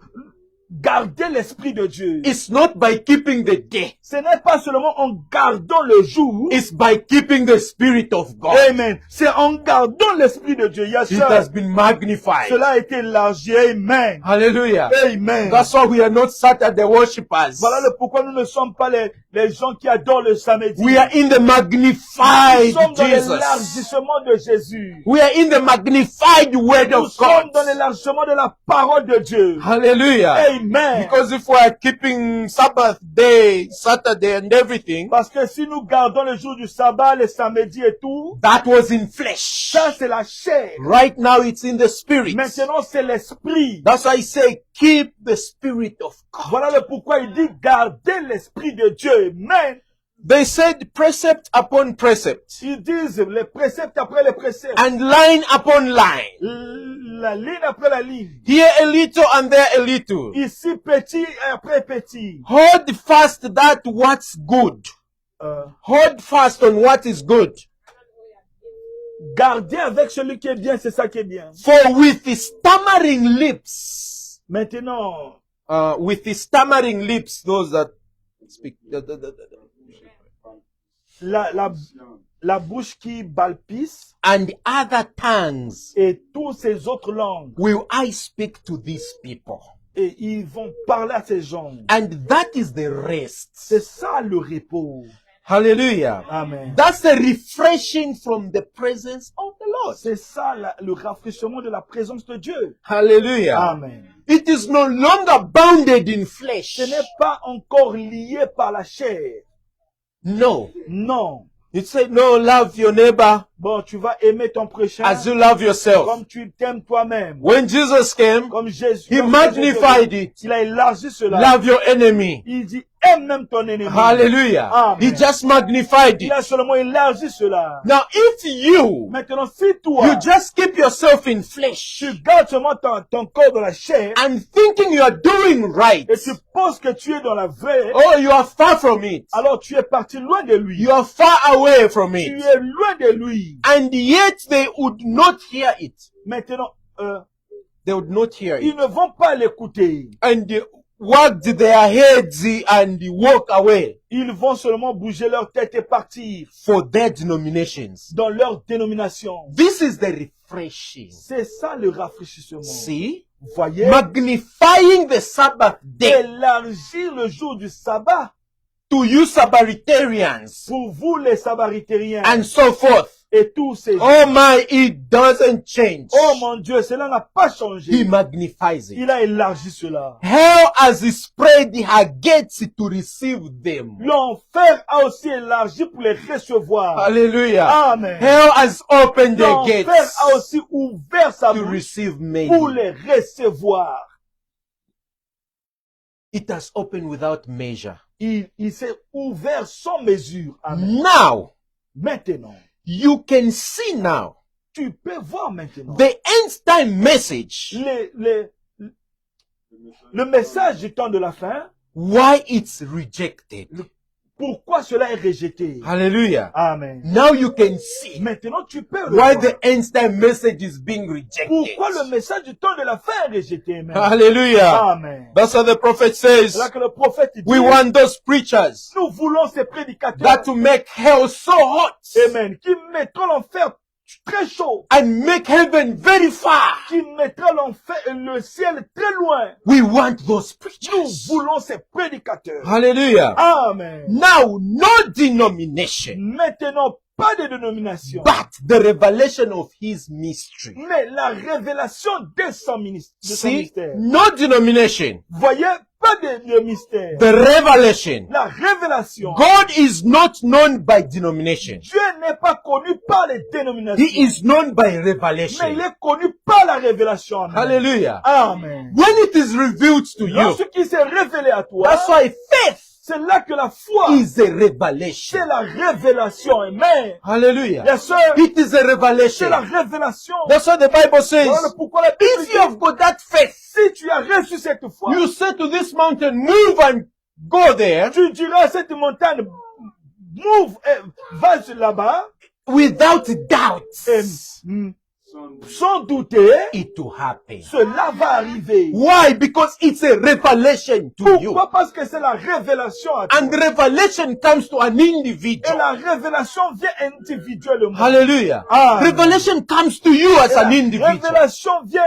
garder l'esprit de Dieu. It's not by keeping the day. Ce n'est pas seulement en gardant le jour. It's by keeping the Spirit of God. Amen. C'est en gardant l'esprit de Dieu. Yes, It sir. has been magnified. Cela a été élargi. Amen. Hallelujah. Amen. That's why we are not Saturday worshippers. Voilà le pourquoi nous ne sommes pas les gens qui adorent le samedi. We are in the Nous magnified sommes dans Jesus. l'élargissement de Jésus. We are in the magnified Word Nous of sommes God. dans l'élargissement de la parole de Dieu. Hallelujah. Amen. Because if we are keeping Sabbath day, Saturday and everything, Parce que si nous gardons le jour du sabbat, le samedi et tout, that was in flesh. ça c'est la chair. Right now it's in the Spirit. Maintenant c'est l'esprit. That's why I say keep the Spirit of God. Voilà le pourquoi il dit garder l'esprit de Dieu. Amen. They said precept upon precept Ils disent les préceptes après les préceptes. and line upon line. La ligne après la ligne. Here a little and there a little. Ici petit et après petit. Hold fast that what's good. Hold fast on what is good. Gardez avec celui qui est bien, c'est ça qui est bien. For with the stammering lips, Maintenant, with the stammering lips, those that speak, la bouche qui balpisse and other tongues et toutes ces autres langues. will I speak to these people. Et ils vont parler à ces gens. And that is the rest. C'est ça le repos. Hallelujah. Amen. That's the refreshing from the presence of the Lord. C'est ça le rafraîchissement de la présence de Dieu. Hallelujah. Amen. It is no longer bounded in flesh. Ce n'est pas encore lié par la chair. No. Non. It said, no, love your neighbor Bon, tu vas aimer ton prochain as you love yourself. comme tu t'aimes toi-même. When Jesus came, Comme Jésus. He comme magnified Jésus, it. il a élargi cela. Love your enemy. Il dit, aime même ton ennemi. Hallelujah. Amen. He just magnified Il a it. seulement élargi cela. Now, if you Maintenant, si toi, you just keep yourself in flesh tu gardes seulement ton corps dans la chair and thinking you are doing right, et tu penses que tu es dans la vraie, oh, you are far from it. alors tu es parti loin de lui. You are far away from Tu it. es loin de lui. And yet they would not hear it. Maintenant, They would not hear ils it. ne vont pas l'écouter. And they wagged their heads and walk away Ils vont seulement bouger leur tête et partir for their denominations. dans leur dénomination. This is the refreshing. C'est ça le rafraîchissement. See? Vous voyez? Magnifying the Sabbath day Élargir le jour du sabbat to you Sabbatarians pour vous les sabbatariens and so forth. et tous ces gens. Oh my, it doesn't change. Oh mon Dieu, cela n'a pas changé. He magnifies it. Il a élargi cela. Hell has spread her gates to receive them. L'enfer a aussi élargi pour les recevoir. Hallelujah. Amen. Hell has opened the L'enfer gates a aussi ouvert sa to bouche receive me. pour les recevoir. It has opened without measure. Il s'est ouvert sans mesure. Amen. Now, Maintenant, you can see now tu peux voir maintenant the end time message, le message du temps de la fin, why it's rejected. pourquoi cela est rejeté. Hallelujah. Amen. Now you can see Maintenant, tu peux le why voir. the end time message is being rejected. Pourquoi le message du temps de la fin est rejeté. Amen. Hallelujah. Amen. That's what the prophet C'est says. là que le prophète dit, We want those preachers nous voulons ces prédicateurs, that to make hell so hot Amen, qui mettront l'enfer très chaud, and make heaven very far. qui mettront l'enfer, le ciel très loin. We want those Nous preachers. voulons ces prédicateurs. Hallelujah. Amen. Now, no denomination, Maintenant, pas de dénomination, but the revelation of his mystery. mais la révélation de son See, mystère. no denomination, Voyez, pas de mystère. the revelation. La révélation. God is not known by denomination. Dieu n'est pas connu par les dénominations, He is known by mais il revelation. est connu par la révélation. Amen. Hallelujah. Amen. When it is revealed to you, Lorsqu'il s'est révélé à toi, that's why faith c'est là que la foi, is a revelation. c'est la révélation. Amen. Hallelujah. Bien sûr, It is a c'est la revelation. révélation. That's what the Bible says. Voilà pourquoi la Bible If you have got that faith, dit, si tu as reçu cette foi, you say to this mountain, move and go there tu diras à cette montagne, move, va là-bas, without doubt. et, sans douter, It will happen. cela va arriver. Why? Because it's a revelation to you. Pourquoi? Parce que c'est la révélation à toi. And revelation comes to an Et individual. la révélation vient individuellement. Hallelujah. Ah. Revelation comes to you as Et an la individual. révélation vient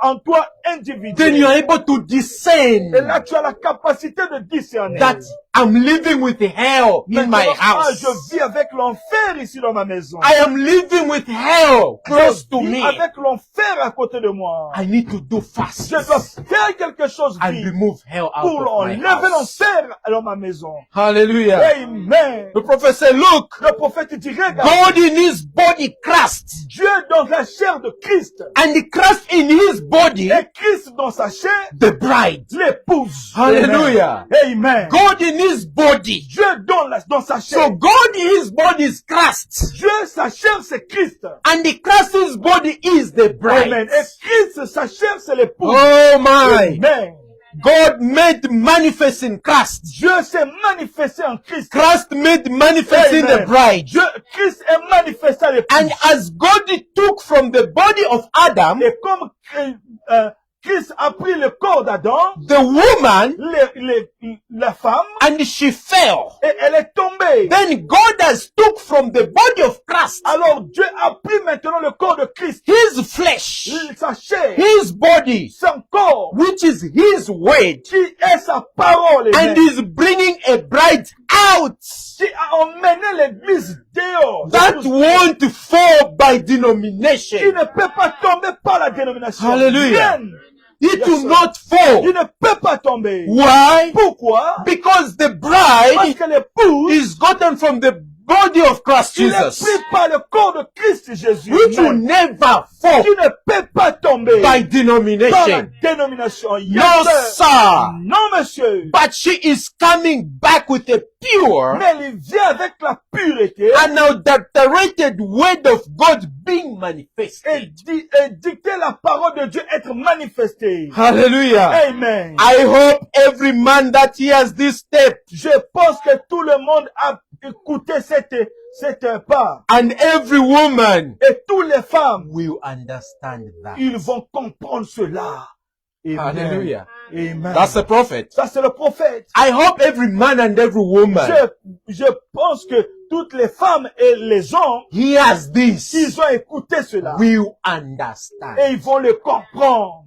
en toi Then individuellement. you are able to discern Et là, tu as la capacité de discerner. that I'm living with hell in my Maintenant, house. je vis avec l'enfer ici dans ma maison. I am living with hell close to Je vis me. avec l'enfer à côté de moi. I need to do fast Je dois faire quelque chose and vite remove hell out pour of my enlever house. l'enfer dans ma maison. Hallelujah. Amen. The prophet said, look, Le prophète dit, regarde, God in his body crushed, Dieu dans la chair de Christ and the crust in his body, et Christ dans sa chair, the bride. l'épouse. Hallelujah. Amen. God in his body. Dieu dans sa chair. So God in his body is crushed, Dieu, sa chair, c'est Christ. and the crust in his body is the bride. Amen. Et Christ, sa chair, c'est l'épouse. Oh my. Amen. God made manifest in Christ. Dieu s'est manifesté en Christ. Christ made manifest in the Amen. bride. Dieu, Christ est manifesté à l'épouse. And as God took from the body of Adam, Et comme Christ a pris le corps d'Adam, the woman, la femme, and she fell. et elle est tombée. Then God has took from the body of Christ Alors Dieu a pris maintenant le corps de Christ, his flesh, sa chair, his body, son corps, which is his word, qui est sa parole, and amen, is bringing a bride out qui a emmené l'église dehors, that won't fall by denomination. qui ne peut pas tomber par la dénomination. Hallelujah. Rien. It Yes, will sir. not Il fall. ne peut pas tomber. Why? Pourquoi? Because the Parce bride que l'épouse, is gotten from the body of Christ il est Jesus, pris par le corps de Christ Jésus, which will même, never fall qui ne peut pas tomber by par la denomination. dénomination. Yes, No, sir. sir. Non, monsieur. But she is coming back with a pure Mais il vient avec la pureté unadulterated word of God being et, manifested. et dicter la parole de Dieu être manifestée. Hallelujah. Amen. I hope every man that hears this tape Je pense que tout le monde a écouté cette part. and every woman Et toutes les femmes, will understand that. ils vont comprendre cela. Amen. Hallelujah. Amen. That's the prophet. Ça, c'est le prophète. I hope every man and every woman Je pense que toutes les femmes et les hommes, hears this ils ont écouté cela. will understand. Et ils vont le comprendre.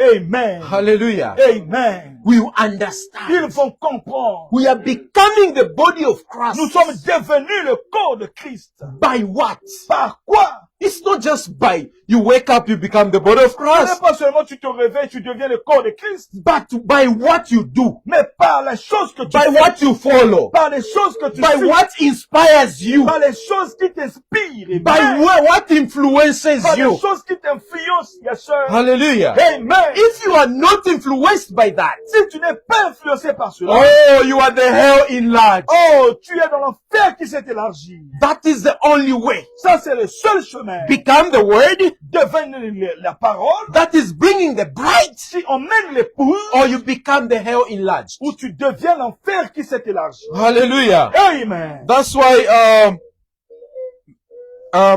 Amen. Hallelujah. Amen. Will Ils understand. vont comprendre. We are becoming the body of Christ. Nous sommes devenus le corps de Christ. By what? Par quoi? It's not just by you wake up, you become the body of Ce n'est Christ, pas seulement tu te réveilles, tu deviens le corps de Christ, but by what you do, mais par les choses que tu by fais, what you follow, par les choses que tu by suis, what inspires you, par les choses qui t'inspirent, by amen, what influences par les you. choses qui t'influencent, yes sir. Hallelujah. Amen. If you are not influenced by that, Si tu n'es pas influencé par cela, oh, you are the hell enlarged. oh, tu es dans l'enfer qui s'est élargi. That is the only way. Ça, c'est le seul chemin. Become the word, deviennent la parole, that is bringing the bride, qui emmènent l'épouse, or you become the hell enlarged. ou tu deviens l'enfer qui s'est élargi. Hallelujah. Amen. That's why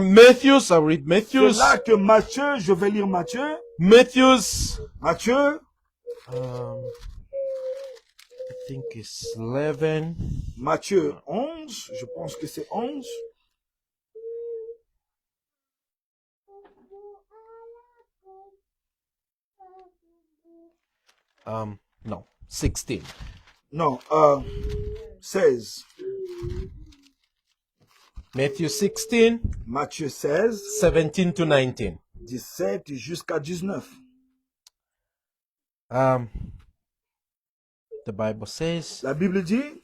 Matthews, I read C'est Matthews. là que Matthieu, je vais lire Matthieu. Matthews, Matthieu, I think it's 11. Matthieu 11, je pense que c'est 11. No, 16. Non, 16. Matthew 16, Matthieu 16, 17 to 19. 17 jusqu'à 19. The Bible says, La Bible dit,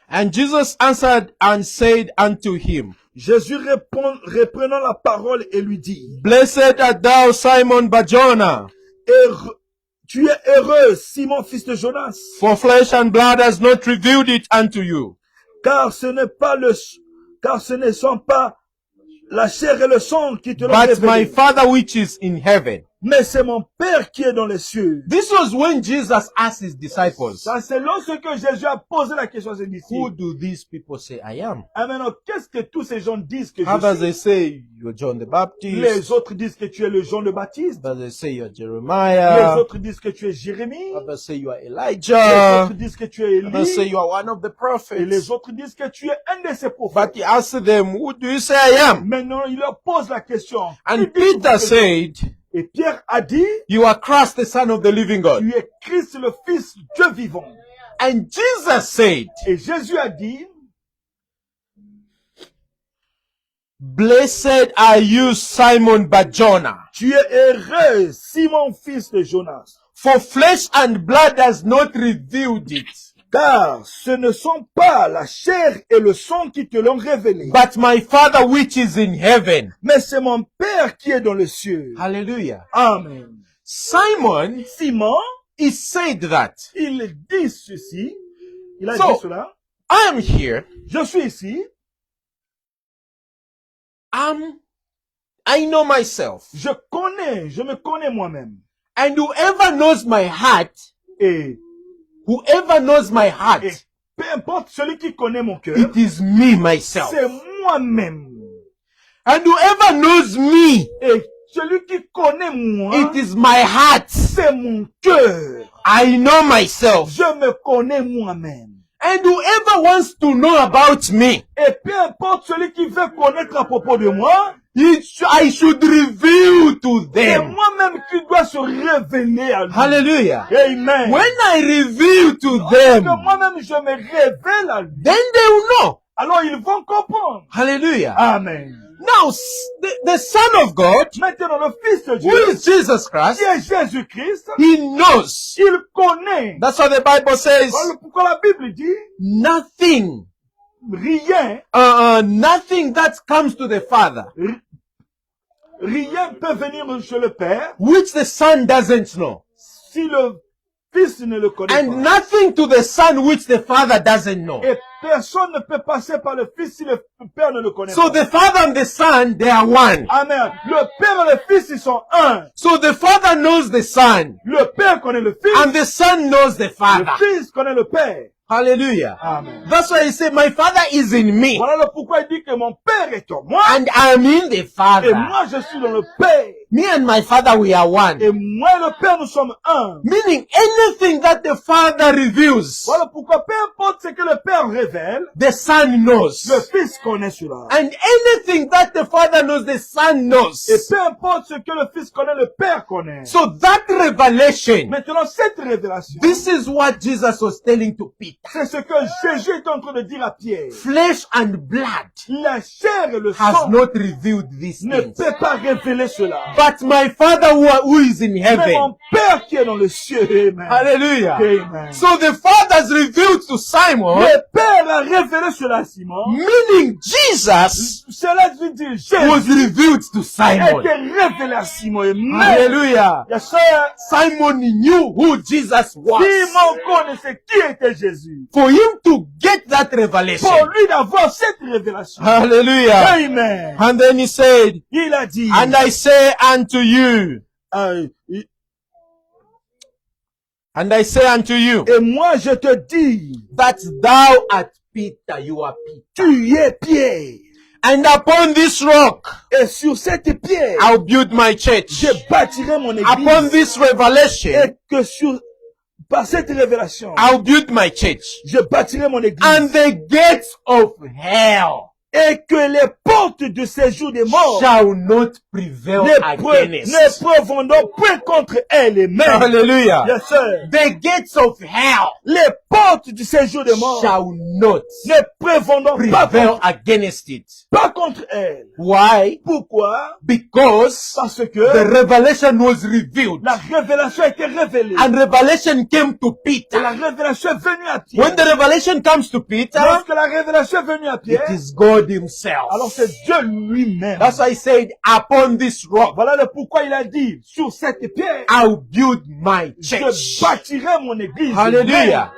and Jesus answered and said unto him, Jésus reprenant la parole et lui dit, Blessed art thou, Simon Barjona, tu es heureux, Simon, fils de Jonas, for flesh and blood has not revealed it unto you, car ce ne sont pas la chair et le sang qui te l'ont but my révélé, Father which is in heaven. mais c'est mon Père qui est dans les cieux. This was when Jesus asked his disciples, Ça, c'est lorsque Jésus a posé la question à ses who disciples. do these people say I am? Ah, maintenant, qu'est-ce que tous ces gens disent que je Others suis? they say you're John the Baptist, Les autres disent que tu es le Jean le Baptiste. others they say you're Les Jeremiah, autres disent que tu es Jérémie. others say you are Les Elijah, autres disent que tu es others say Élie. you are one of the Et prophets. les autres disent que tu es un de ces prophètes. But he asked them, who do you say I am? Maintenant, il leur pose la question. And Qui dites-vous Peter que je suis? said, Et Pierre a dit, you are Christ, the Son of the living God. tu es Christ, le Fils de Dieu vivant. And Jesus said, Et Jésus a dit, blessed are you, Simon Barjona, tu es heureux, Simon, fils de Jonas. for flesh and blood has not revealed it, Car ce ne sont pas la chair et le sang qui te l'ont révélé, but my Father which is in heaven. mais c'est mon Père qui est dans les cieux. Hallelujah. Amen. Simon, Simon, he said that, il dit ceci, il a So- dit cela, I am here, je suis ici, I know myself, je me connais moi-même. and whoever knows my heart, Et peu importe celui qui connaît mon cœur, it is me, myself. c'est moi-même. And whoever knows me, Et celui qui connaît moi, it is my heart. c'est mon cœur. I know myself. Je me connais moi-même. And whoever wants to know about me, Et peu importe celui qui veut connaître à propos de moi, I should reveal to c'est them. moi-même qui dois se révéler à lui. Hallelujah. Amen. When I reveal to Lorsque them, moi-même je me révèle à lui, then they will know. alors ils vont comprendre. Hallelujah. Amen. Now, the Son of God, Maintenant, le Fils de who Dieu, is Jesus qui Christ, est Jésus-Christ, he knows. il connaît. That's what the Bible says. Voilà pourquoi la Bible dit, Nothing, rien, nothing that comes to the Father, rien peut venir chez le Père which the Son doesn't know. si le Fils ne le connaît And pas. nothing to the Son which the Father doesn't know. Et personne ne peut passer par le Fils si le Père ne le connaît So pas. the Father and the Son, they are one. Amen. Le Père et le Fils, ils sont un. So the Father knows the Son, Le Père connaît le Fils. and the Son knows the Le Father. Fils connaît le Père. Hallelujah. Amen. That's why he said, my Father is in me, Voilà le pourquoi il dit que mon Père est en moi. and I am in the Et Father. moi, je suis dans le Père. Me and my Father, we are one. Et moi et le Père, nous sommes un. Meaning anything that the Father reveals, Voilà pourquoi peu importe ce que le Père révèle, the Son knows. le Fils connaît cela. And anything that the Father knows, the Son knows. Et peu importe ce que le Fils connaît, le Père connaît. So that revelation, Maintenant, cette révélation, this is what Jesus was telling to Peter. c'est ce que Jésus est en train de dire à Pierre. Flesh and blood La chair et le has sang not revealed these ne things, peut pas révéler cela. but my Father who is in Mais heaven. mon Père qui est dans le ciel. Amen. Hallelujah. Amen. So the Father has revealed to Simon, Le Père a révélé cela à Simon. meaning Jesus cela veut dire was Jésus revealed to Simon. était révélé à Simon. Amen. Hallelujah. Yes, sir. Simon knew who Jesus was. Simon connaissait qui était Jésus. For him to get that revelation. Pour lui d'avoir cette révélation. Hallelujah. Amen. And then he said, Il a dit, and I say unto you, and I say unto you, et moi je te dis, that thou art Peter, you are Peter. tu es Pierre. And upon this rock, Et sur cette pierre, I'll build my church. je bâtirai mon Upon église. this revelation, Et que par cette révélation, I'll build my church. je bâtirai mon église. And the gates of hell Et que les portes de séjour des morts shall not prevail against. ne prévendront point contre elle. Amen. Hallelujah. Yes, sir. The gates of hell Les portes du séjour des morts shall not ne prévendront prevail against it. pas contre elle. Why? Pourquoi? Because Parce the que revelation was revealed. la révélation a été révélée. And revelation came to Et la Peter. révélation est venue à Pierre. When the revelation comes to Peter, Lorsque la révélation est venue à it Pierre, is God himself. alors c'est Dieu lui-même. That's why he said, upon this rock, Voilà le pourquoi il a dit, sur cette pierre, I'll build my je church. bâtirai mon église. Hallelujah.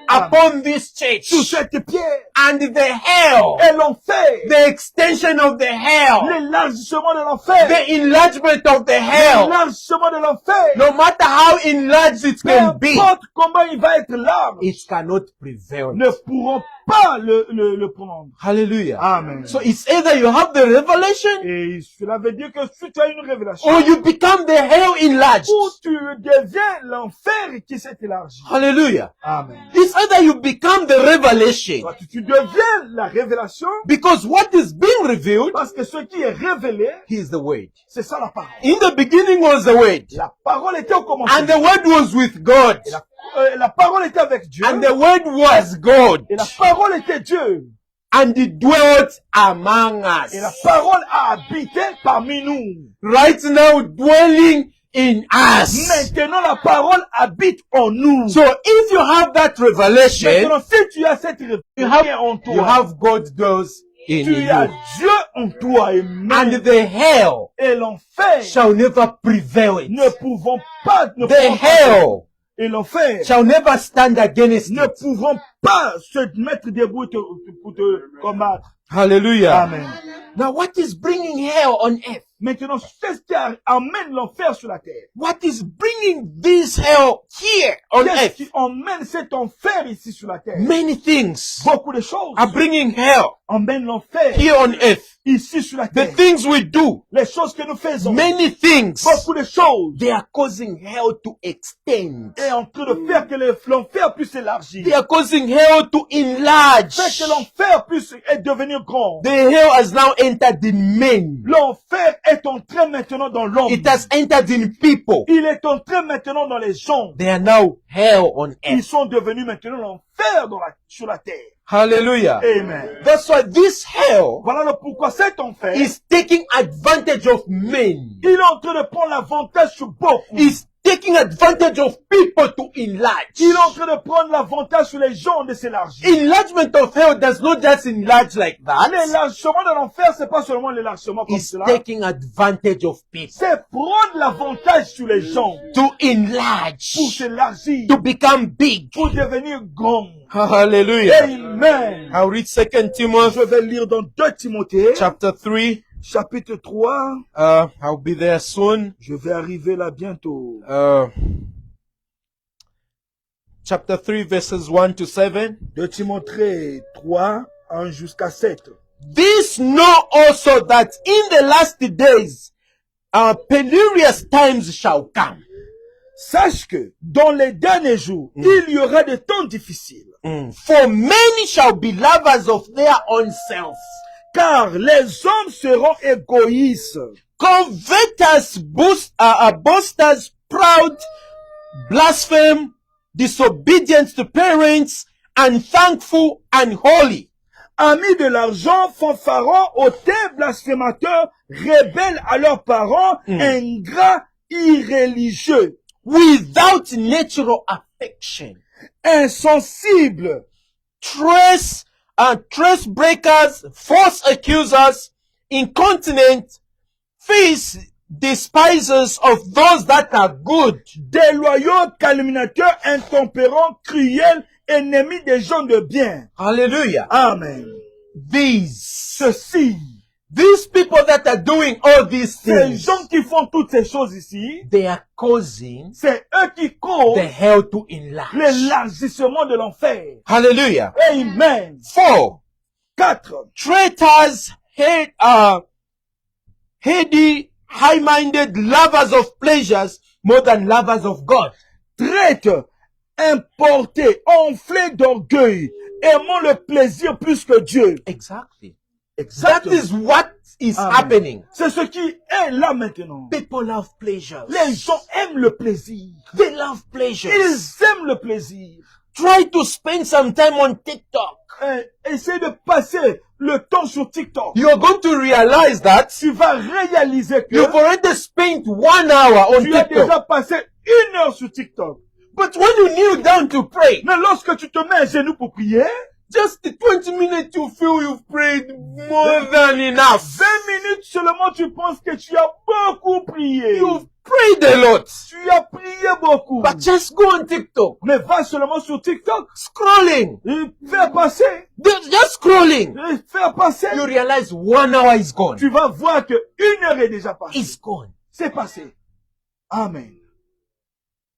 Upon this church. Sur cette pierre, And the hell, et l'enfer, the extension of the hell, l'élargissement de l'enfer, the enlargement of the hell, l'élargissement de l'enfer, no matter how enlarged it peu can be, importe comment il va être large, it cannot prevail. ne pourront pas le prendre. Hallelujah. Amen. So it's either you have the revelation Et cela veut dire que si tu as une révélation, or you become the hell enlarged. ou tu deviens l'enfer qui s'est élargi. Hallelujah. Amen. It's either you become the revelation Soit tu deviens la révélation, because what is being revealed, parce que ce qui est révélé, he is the word. c'est ça la parole. In the beginning was the word, La parole était au commencement. and the word was with God, Et la parole était avec Dieu. and the word was God, Et la parole était Dieu. and he dwelt among us. Et la parole a habité parmi nous. Right now, dwelling in us. Maintenant, la parole habite en nous. So if you have that revelation, Maintenant, si tu as cette révélation en toi, you have God dwells in tu as you. Dieu en toi. And Amen. the hell Et l'enfer shall never prevail it. ne pouvons pas, ne The pouvons pas, hell et l'enfer shall never stand against ne it. pouvons pas se mettre debout pour te combattre. Hallelujah. Amen. Now what is bringing hell on earth? Maintenant, c'est ce qui amène l'enfer sur la terre. What is bringing this hell here on Qu'est-ce earth? qui emmène cet enfer ici sur la terre? Many things Beaucoup de choses are bringing hell emmènent l'enfer here on earth. ici sur la The terre. things we do, Les choses que nous faisons, many things, beaucoup de choses they are causing hell to extend. est en train de faire que l'enfer puisse s'élargir. They are causing hell to enlarge. Fait que l'enfer puisse devenir grand. The hell has now entered in men. L'enfer est entré maintenant dans l'homme. It has entered in people. Il est entré maintenant dans les gens. They are now hell on Ils earth. sont devenus maintenant l'enfer sur la terre. Hallelujah. Amen. That's why this hell Voilà le pourquoi cet enfer, is taking advantage of men. il est en train de prendre l'avantage sur beaucoup. Is taking advantage of people to enlarge. Il est en train de prendre l'avantage sur les gens de s'élargir. Enlargement of hell does not just enlarge like that. L'élargissement de l'enfer, c'est pas seulement l'élargissement comme It's cela. taking advantage of people C'est prendre l'avantage sur les gens to enlarge, pour s'élargir, to become big. pour devenir grand. Hallelujah. Amen. I'll read 2 Timothy Je vais lire dans 2 Timothée, chapter 3. chapitre 3. I'll be there soon. Je vais arriver là bientôt. Chapter 3 verses 1 to 7. 2 Timothée 3, 1 jusqu'à 7. This know also that in the last days, perilous times shall come. Sache que dans les derniers jours, il y aura des temps difficiles. For many shall be lovers of their own self, Car les hommes seront égoïstes, covetous, boasters, proud, blaspheme, disobedient to parents, unthankful, unholy, amis de l'argent, fanfarons, hautains, blasphémateurs, rebelles à leurs parents, ingrats, irréligieux, without natural affection, insensibles, trace breakers, false accusers, incontinent, fierce despisers of those that are good, déloyaux, calomniateurs, intempérants, cruels, ennemis des gens de bien. hallelujah, Amen. these people that are doing all these Ces things, gens qui font toutes ces choses ici, they are causing c'est eux qui causent the hell to enlarge. l'élargissement de l'enfer. Hallelujah. Amen. 4. 4. Traitors, heady, high-minded, lovers of pleasures more than lovers of God. Traîtres, importés, enflés d'orgueil, aimant le plaisir plus que Dieu. Exactly. That Exactement. is what is Amen. happening. C'est ce qui est là maintenant. People love pleasures. Les gens aiment le plaisir. They love pleasures. Ils aiment le plaisir. Try to spend some time on TikTok. Essaye de passer le temps sur TikTok. You're going to realize that Tu vas réaliser que you've already spent 1 hour on tu as déjà TikTok. passé 1 heure sur TikTok. But when you kneel down to pray, Mais lorsque tu te mets à genoux pour prier, just 20 minutes you feel you've prayed more than enough. 20 minutes seulement tu penses que tu as beaucoup prié. You've prayed a lot. Tu as prié beaucoup. But just go on TikTok. Mais va seulement sur TikTok Scrolling. et faire passer. Just scrolling. Et faire passer. You realize 1 hour is gone. Tu vas voir que 1 heure est déjà passée. It's gone. C'est passé. Amen.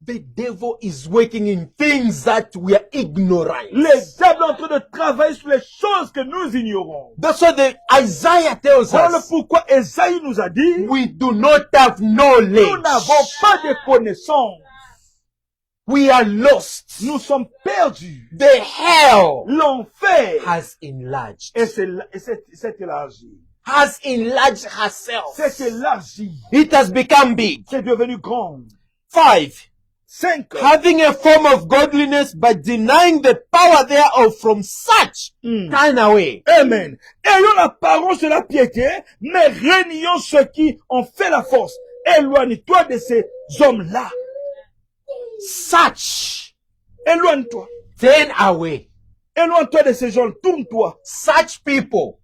The devil is working in things that we are ignorant. Les diables sont en train de travailler sur les choses que nous ignorons. That's what Isaiah tells Voilà us. pourquoi Esaïe nous a dit, We do not have nous knowledge. n'avons pas de connaissances. We are lost. Nous sommes perdus. The hell L'enfer has enlarged. s'est élargi. Has enlarged herself. C'est élargi. It has become big. C'est devenu grand. 5. 5. Having a form of godliness but denying the power thereof, from such turn away. Amen. Ayons l'apparence de la piété, mais renions ceux qui en fait la force. Éloigne-toi de ces hommes-là. Such. Éloigne-toi. Turn away. Éloigne-toi de ces gens. Tourne-toi. Such people.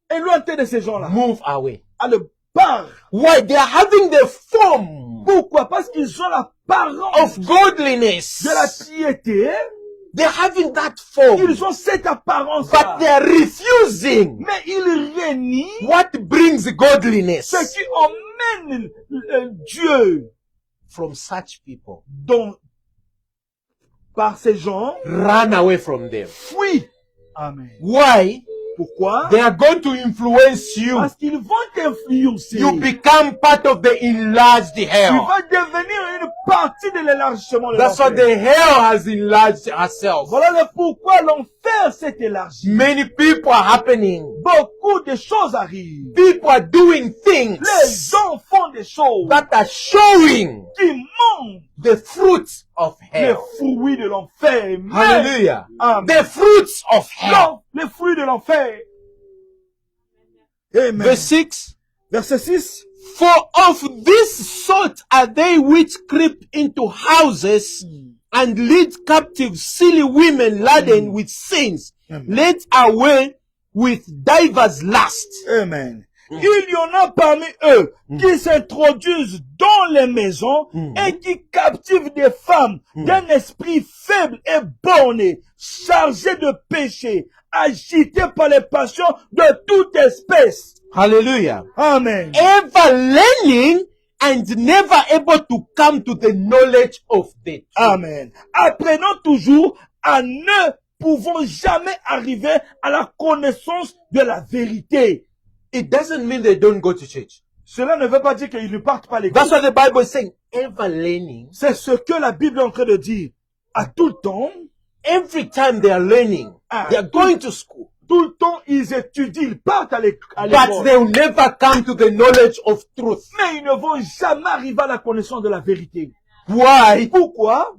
Éloigne-toi de ces gens-là. Move away. À le bar. Why? They are having the form Pourquoi? Parce qu'ils ont l'apparence of godliness. de la piété. They're having that form. Ils ont cette But apparence-là. they are refusing Mais ils renient what brings godliness. ce qui emmène Dieu. From such people. Donc, par ces gens, Run away from them. fuis. Amen. Why? Pourquoi? They are going to influence you. Parce qu'ils vont t'influencer. You become part of the enlarged Tu hell. vas devenir une partie de l'élargissement de That's why l'enfer. the hell has enlarged herself. Voilà le pourquoi l'enfer s'est élargi. Many people are happening. Beaucoup de choses arrivent. People are doing things Les gens font des choses that are showing qui montrent the fruits of les hell. fruits de l'enfer. Mais- Hallelujah. Amen. The fruits of hell. Non, les fruits de l'enfer. Amen. Verse 6. Verset 6. For of this sort are they which creep into houses and lead captive silly women laden with sins, led away with divers lusts. Amen. Il y en a parmi eux qui s'introduisent dans les maisons et qui captivent des femmes d'un esprit faible et borné, chargé de péché, agité par les passions de toute espèce. Hallelujah. Amen. Ever learning and never able to come to the knowledge of the truth. Amen. Apprenons toujours à ne pouvons jamais arriver à la connaissance de la vérité. It doesn't mean they don't go to church. Cela ne veut pas dire qu'ils ne partent pas à l'école. That's what the Bible is saying. Ever learning. C'est ce que la Bible est en train de dire. À tout le temps, Every time they are learning, they are going to school. tout le temps, ils étudient, ils partent à But l'école. they will never come to the knowledge of truth. Mais ils ne vont jamais arriver à la connaissance de la vérité. Why? Pourquoi?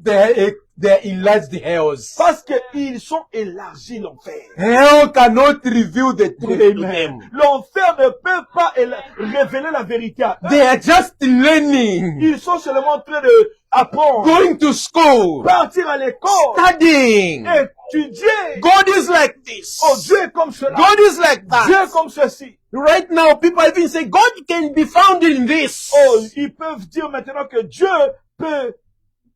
They enlarged the hells. Parce qu'ils sont élargis l'enfer. Hell cannot reveal the truth to them. L'enfer ne peut pas révéler la vérité à eux. They are just learning, Ils sont seulement en train de apprendre, going to school, partir à l'école, studying. étudier. God is like this. Oh, Dieu est comme cela. God is like Dieu est that. comme ceci. Right now, people even say God can be found in this. Oh, ils peuvent dire maintenant que Dieu peut,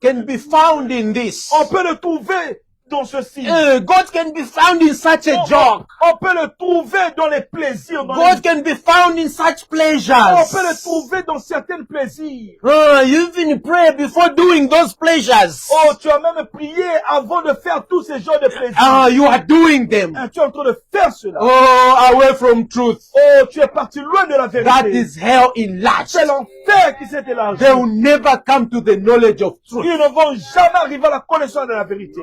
Can be found in this. on peut le trouver dans ceci. God can be found in such a job. On peut le trouver dans les plaisirs. Dans God can be found in such on peut le pleasures. trouver dans certains plaisirs. You even pray before doing those pleasures. Oh, tu as même prié avant de faire tous ces genres de plaisirs. You are doing them. Tu es en train de faire cela. Oh, away from truth. Oh, tu es parti loin de la vérité. That is hell enlarged. C'est l'enfer qui s'est élargi. They will never come to the knowledge of truth. Ils ne vont jamais arriver à la connaissance de la vérité.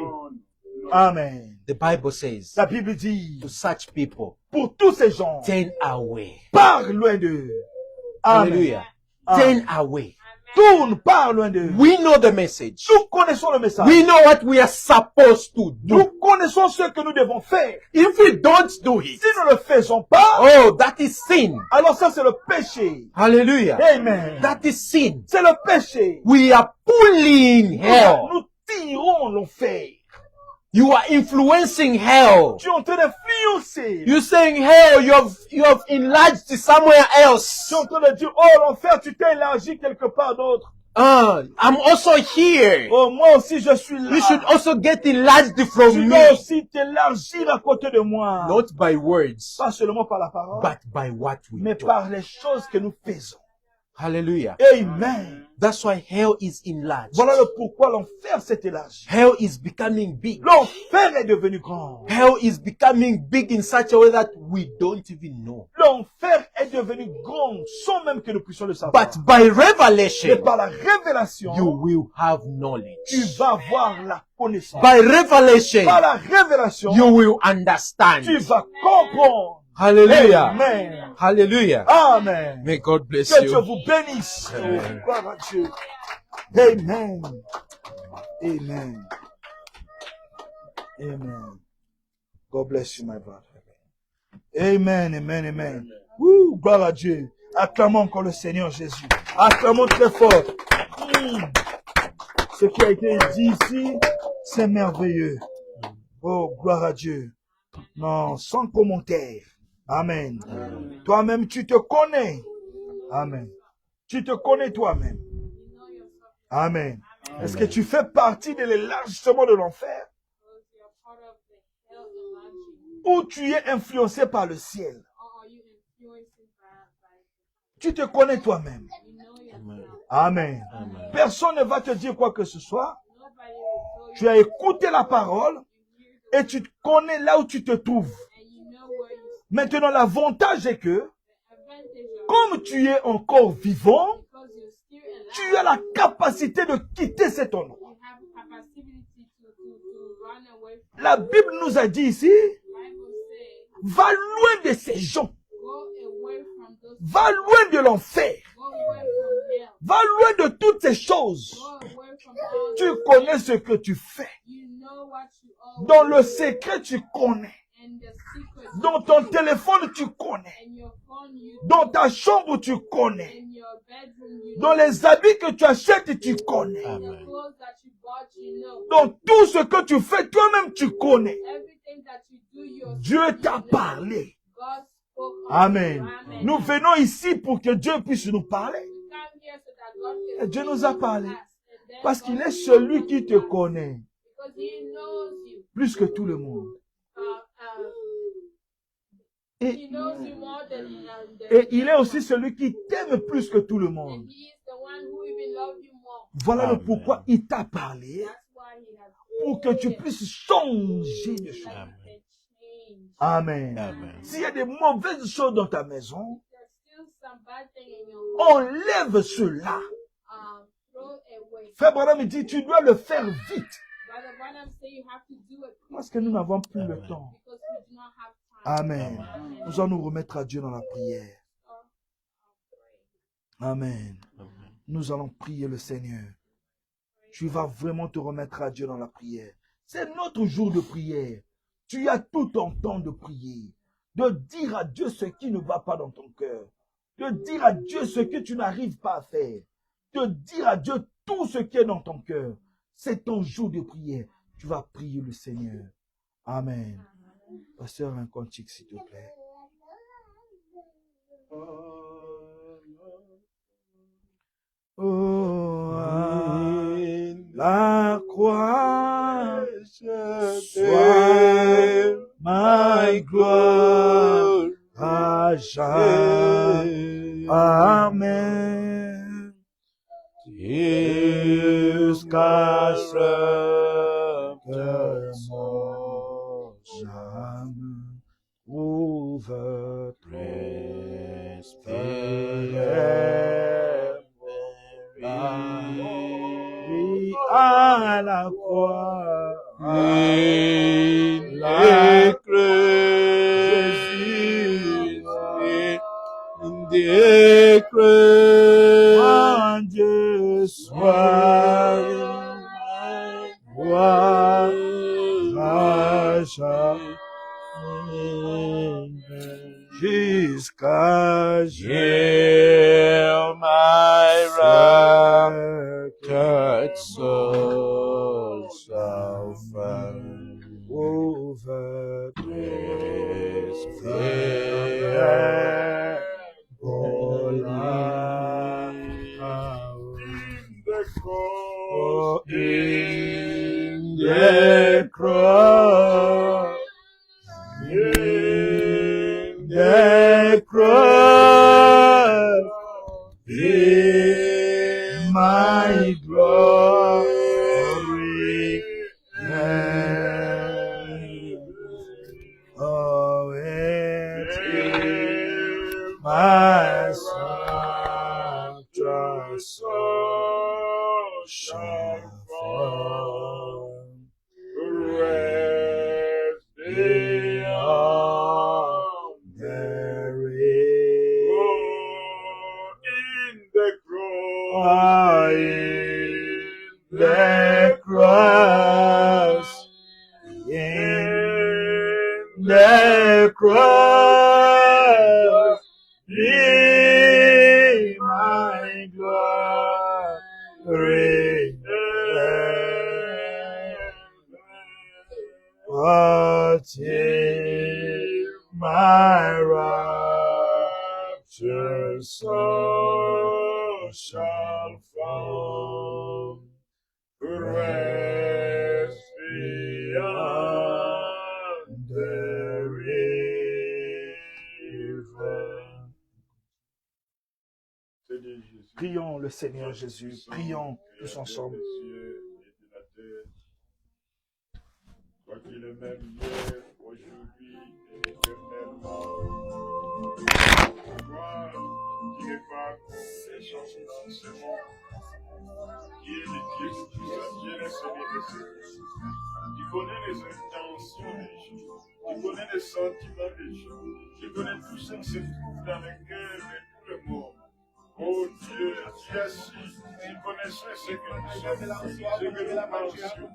Amen. The Bible says, La Bible dit, to such people, pour tous ces gens, turn away. pars loin d'eux. Amen. Hallelujah. Amen. Turn away. Tourne, pars loin d'eux. We know the message. Nous connaissons le message. We know what we are supposed to do. Nous connaissons ce que nous devons faire. If we don't do it, Si nous ne le faisons pas, oh, that is sin. alors ça c'est le péché. Hallelujah. Amen. That is sin. C'est le péché. We are pulling hell. Nous tirons l'enfer. You are influencing hell. Tu es en train d'influencer. You're saying hell, you have enlarged somewhere else. Tu es en train de dire, oh l'enfer, tu t'es élargi quelque part d'autre. I'm also here. Oh, moi aussi je suis là. You should also get enlarged Tu from dois me. aussi t'élargir à côté de moi. Not by words, Pas seulement par la parole, but by what we mais do. par les choses que nous faisons. Hallelujah. Amen. That's why hell is enlarged. Voilà le pourquoi l'enfer s'est élargi. Hell is becoming big. L'enfer est devenu grand. Hell is becoming big in such a way that we don't even know. L'enfer est devenu grand sans même que nous puissions le savoir. But by Et revelation, par la révélation, you will have tu knowledge. vas avoir la connaissance. By revelation, Par la révélation, you will understand. tu vas comprendre. Hallelujah. Amen. Hallelujah. Amen. May God bless Que Dieu you. vous bénisse. Amen. Oh, gloire à Dieu. Amen. Amen. Amen. God bless you, my brother. Amen, amen, amen. Woo, gloire à Dieu. Acclamons encore le Seigneur Jésus. Acclamons très fort. Ce qui a été dit ici, c'est merveilleux. Oh, gloire à Dieu. Non, sans commentaire. Amen. Toi-même, tu te connais. Amen. Tu te connais toi-même. Amen. Est-ce que tu fais partie de l'élargissement de l'enfer? Ou tu es influencé par le ciel? Tu te connais toi-même. Amen. Personne ne va te dire quoi que ce soit. Tu as écouté la parole et tu te connais là où tu te trouves. Maintenant, l'avantage est que, comme tu es encore vivant, tu as la capacité de quitter cet endroit. La Bible nous a dit ici, va loin de ces gens. Va loin de l'enfer. Va loin de toutes ces choses. Tu connais ce que tu fais. Dans le secret, tu connais. Dans ton téléphone, tu connais. Dans ta chambre, tu connais. Dans les habits que tu achètes, tu connais. Amen. Dans tout ce que tu fais, toi-même, tu connais. Dieu t'a parlé. Amen. Nous venons ici pour que Dieu puisse nous parler. Et Dieu nous a parlé. Parce qu'il est celui qui te connaît. Plus que tout le monde. Et il est aussi celui qui t'aime plus que tout le monde. Voilà le pourquoi il t'a parlé. Pour que tu puisses changer de choses. Amen. Amen. S'il y a des mauvaises choses dans ta maison, enlève cela. Frère Branham me dit, tu dois le faire vite. Parce que nous n'avons plus le temps. Amen. Nous allons nous remettre à Dieu dans la prière. Amen. Nous allons prier le Seigneur. tu vas vraiment te remettre à Dieu dans la prière. C'est notre jour de prière. Tu as tout ton temps de prier, de dire à Dieu ce qui ne va pas dans ton cœur, de dire à Dieu ce que tu n'arrives pas à faire, de dire à Dieu tout ce qui est dans ton cœur. C'est ton jour de prière. Tu vas prier le Seigneur. Amen. Pasteur, un cantique, s'il te plaît. Oh, la croix, soit ma gloire à jamais. Amen. Jusqu'à ce que mon âme trouve à la croix, la Jésus, mon Dieu soit gloire à jamais. Jusqu'à hear my raptured soul shall find over this fair in the cross. The cross is my glory. Oh, it is my sanctuary soul shall fall. Rest beyond there in the cross, in the cross, in the cross, be my glory. What is my rapture soul shall fall, rest beyond the river. Prions le Seigneur Jésus, prions tous ensemble. Toi qui es le même hier, aujourd'hui et éternellement. Toi qui n'es pas les choses dans ce monde, qui est le Dieu tout ça, qui est le Seigneur de ce monde, qui connaît les intentions des gens, qui connaît les sentiments des gens, qui connaît tout ce qui se trouve dans le cœur de tout le monde. Oh Dieu, tu as si, tu connaissais ce que nous sommes, ce que nous pensions.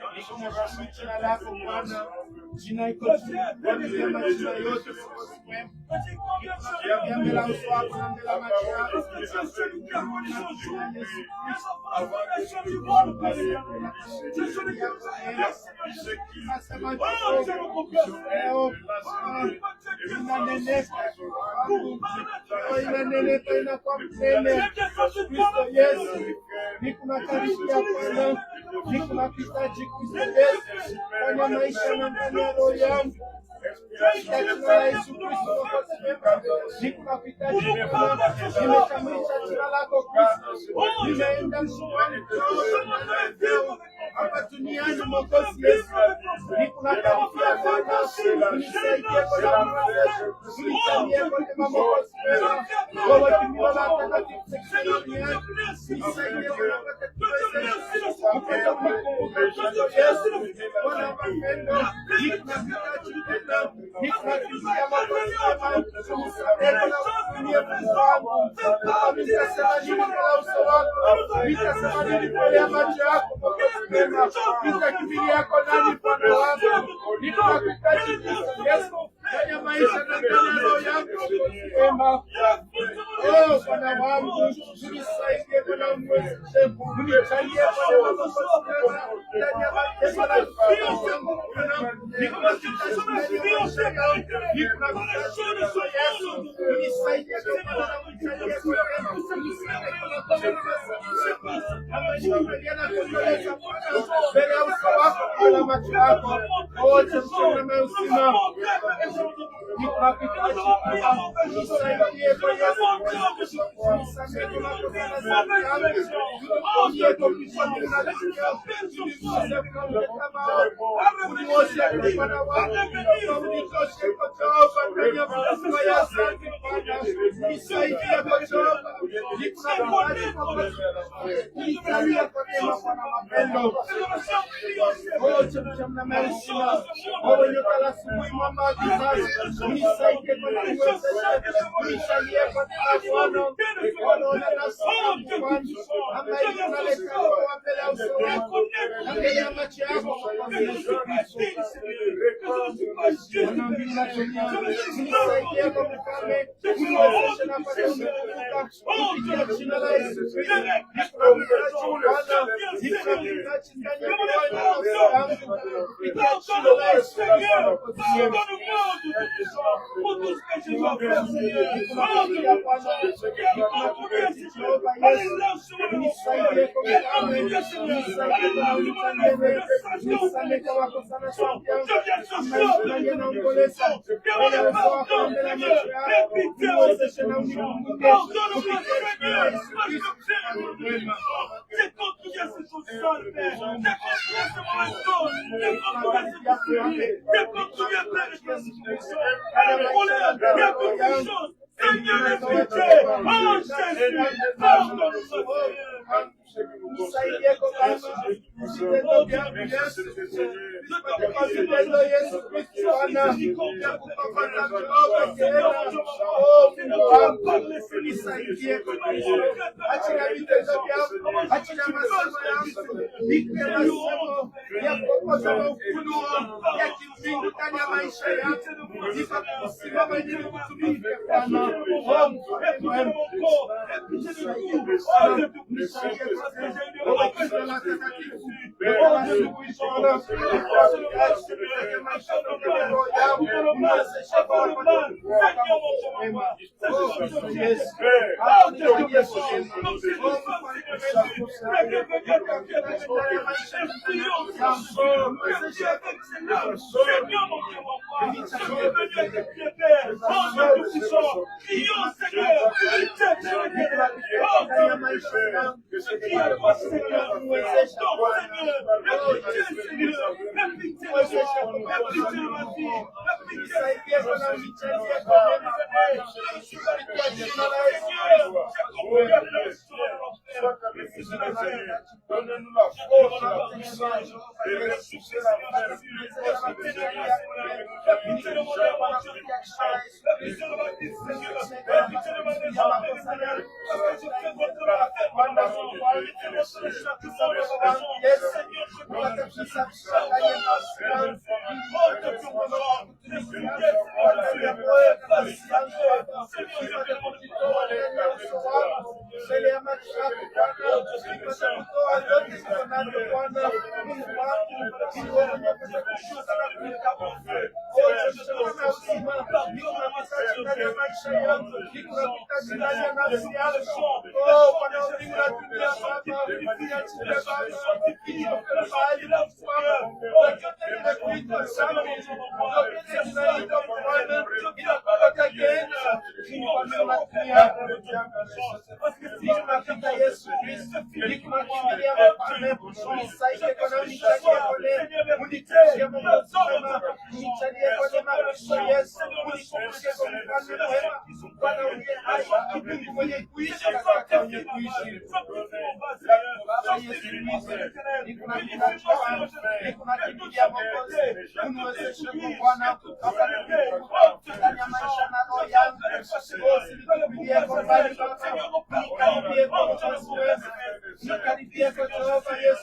Et quand nous sommes rassemblés utumie Mungu wangu. Baba, nitasema nini bila uso wako? Nitasema nini mbele ya macho yako Mwokozi mwema? Nitakimbilia yako nani Bwana wangu? Ninakuhitaji Kristo Yesu kwenye maisha na ndani ya roho yangu Mwokozi mwema. Oh Bwana wangu, unisaidie Bwana wangu, unisaidie Bwana wangu Mwokozi mwema ndani ya maisha na ndani ya roho yangu. Ninakuhitaji ndani ya maisha yangu. Ninakuhitaji Yesu, unisaidie Bwana wangu, unisaidie Bwana wangu, unisaidie mbele ya uso wako Bwana, macho yako wote mtazame uzima. Ninakuhitaji Bwana, unisaidie Bwana Yesu, unisaidie Bwana qualifié con Padre Santo, ni qualifié con otras cosas, ni qualifié con todo para Dios.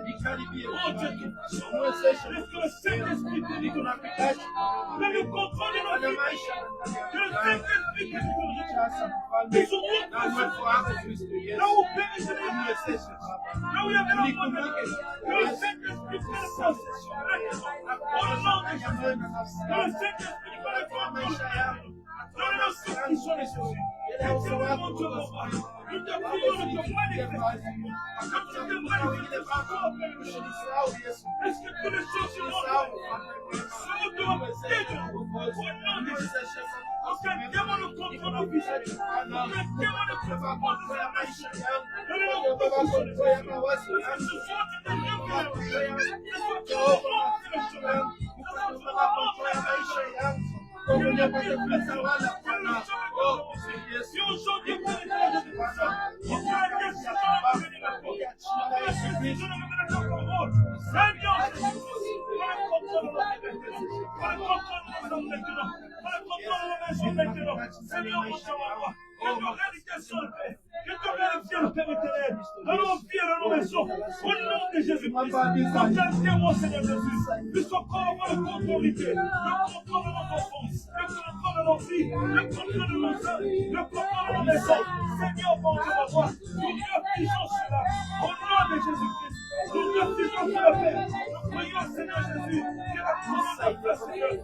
Ikaribie Oh Dieu Tout-Puissant. Mwezeshe Laisse que le Saint-Esprit te délivre. tunahitaji Prends le contrôle de nos kwenye vies. maisha Que le Saint-Esprit te délivre. sasa mfalme Ils sont na uwepo wako Kristo Yesu. là où périt de la Mwezeshe Baba. là où il y avait la mort, que le Saint-Esprit prenne possession de la maison. Au nom de Jésus. Que le Saint-Esprit prenne contrôle. Donne-nous ce qui sont les choses. Éternellement, Dieu mon roi, nous te prions de te manifester. Comme tu te manifestes encore, Père Jésus. Est-ce que toutes les choses du monde sont de Dieu? Au nom de Jésus. Aucun démon ne contrôle nos vies. Aucun démon ne contrôle nos âmes. Donne-nous possession de Jésus. Que ce soit de Dieu, que ce soit de le chemin. Que ce soit de la maison. Si aujourd'hui vous êtes là, je vous on peut aller Seigneur, mon Dieu, ma voix, nous refusons cela. Au nom de Jésus-Christ, nous refusons cela, Père. Nous prions, Seigneur Jésus, que la couronne de feu, Seigneur, se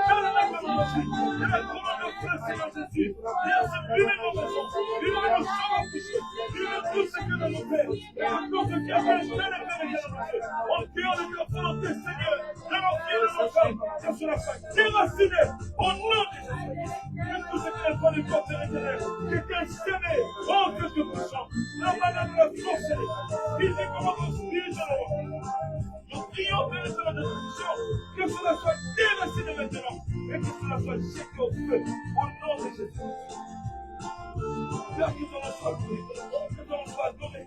donne la magie, que la couronne de feu, Seigneur Jésus, vienne se brûler nos maisons, brûler nos chambres à coucher, brûler tout ce que nous nous faisons. Et à cause de Dieu, Père, on prie de ta volonté, Seigneur, de nos filles, de nos femmes, que cela soit déraciné au nom de Jésus. Que tout ce qui n'est pas du corps éternel, qui est semé, oh que Dieu puissant, la banane de la sorcellerie, physiquement ou spirituellement. Nous prions, Père, de la destruction, que cela soit déraciné maintenant, et que cela soit jeté au feu, au nom de Jésus. Père, que ton nom soit loué, que ton nom soit adoré,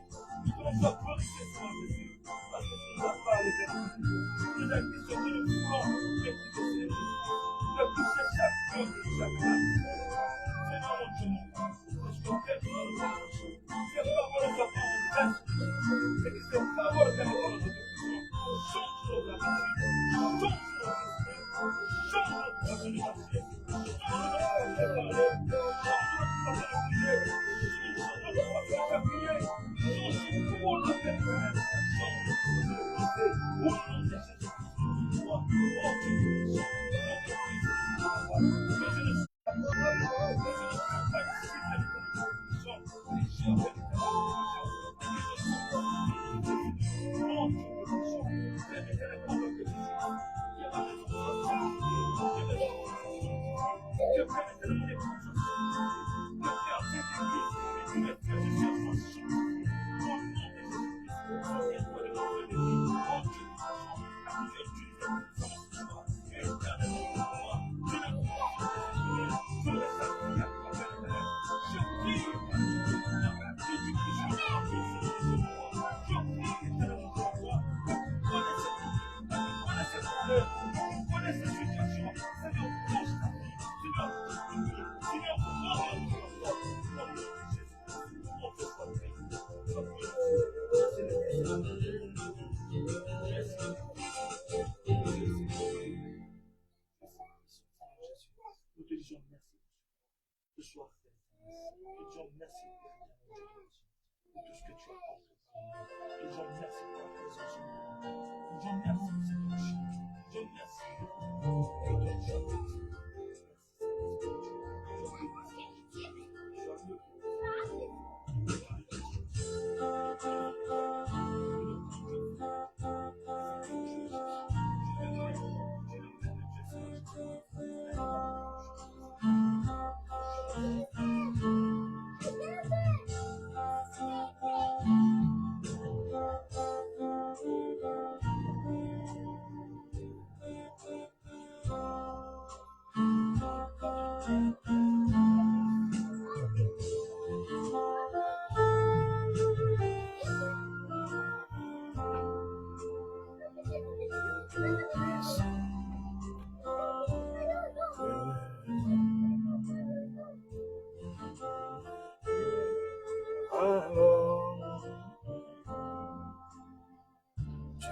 que ton nom soit glorifié, Seigneur Jésus, parce que tu nous as parlé, Père. Nous avons dit ce que nous voulons, écoutez, Seigneur Jésus. De toucher chaque cœur, chaque âme. Seigneur mon Dieu, parce que Père, tu nous as dit, que parole soit pas en place, et que cette parole soit en place. Change nos habitudes, change nos esprits, change notre façon de marcher, change notre façon de parler, change notre façon de prier, change notre façon d'appuyer, change tout notre personnel, change notre façon de penser. Au nom de Jésus, oh Dieu,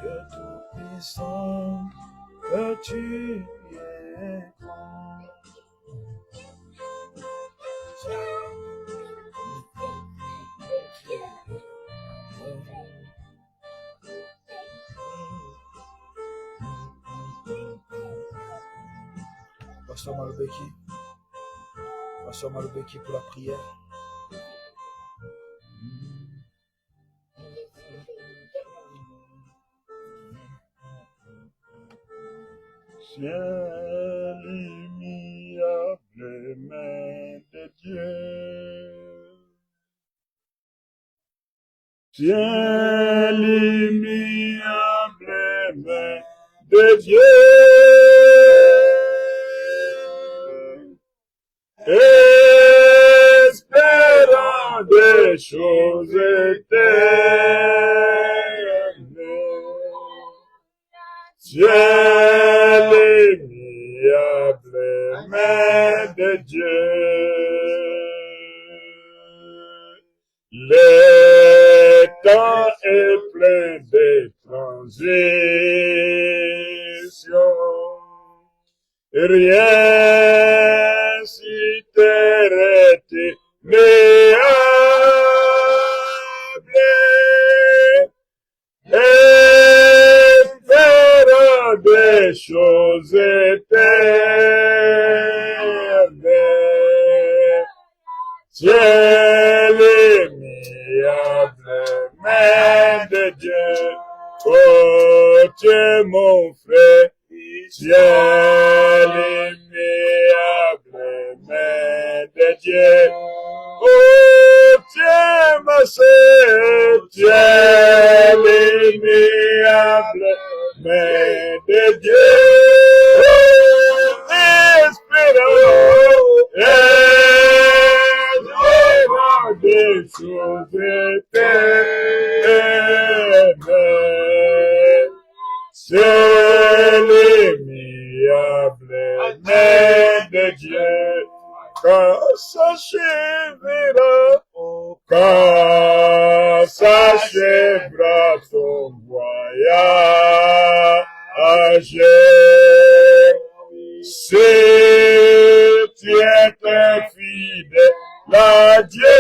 Dieu tout-puissant, que tu es grand. Pasteur Malobeki pour la prière. Ciel immuable, main de Dieu. Ciel immuable, main de Dieu. Espérant des choses éternelles. Ciel immuable, main de Dieu. Le temps est plein de transitions. Rien si terre éternelle. Espérant des choses éternelles. Ciel immuable, main de Dieu. Oh, tu es mon frère. Ciel immuable, main de Dieu. Oh, tiens ma sœur, ciel immuable, main de Dieu. Espérant des choses éternelles. Ciel immuable, main de Dieu, quand s'achèvera ton voyage, si tu es infidèle à Dieu,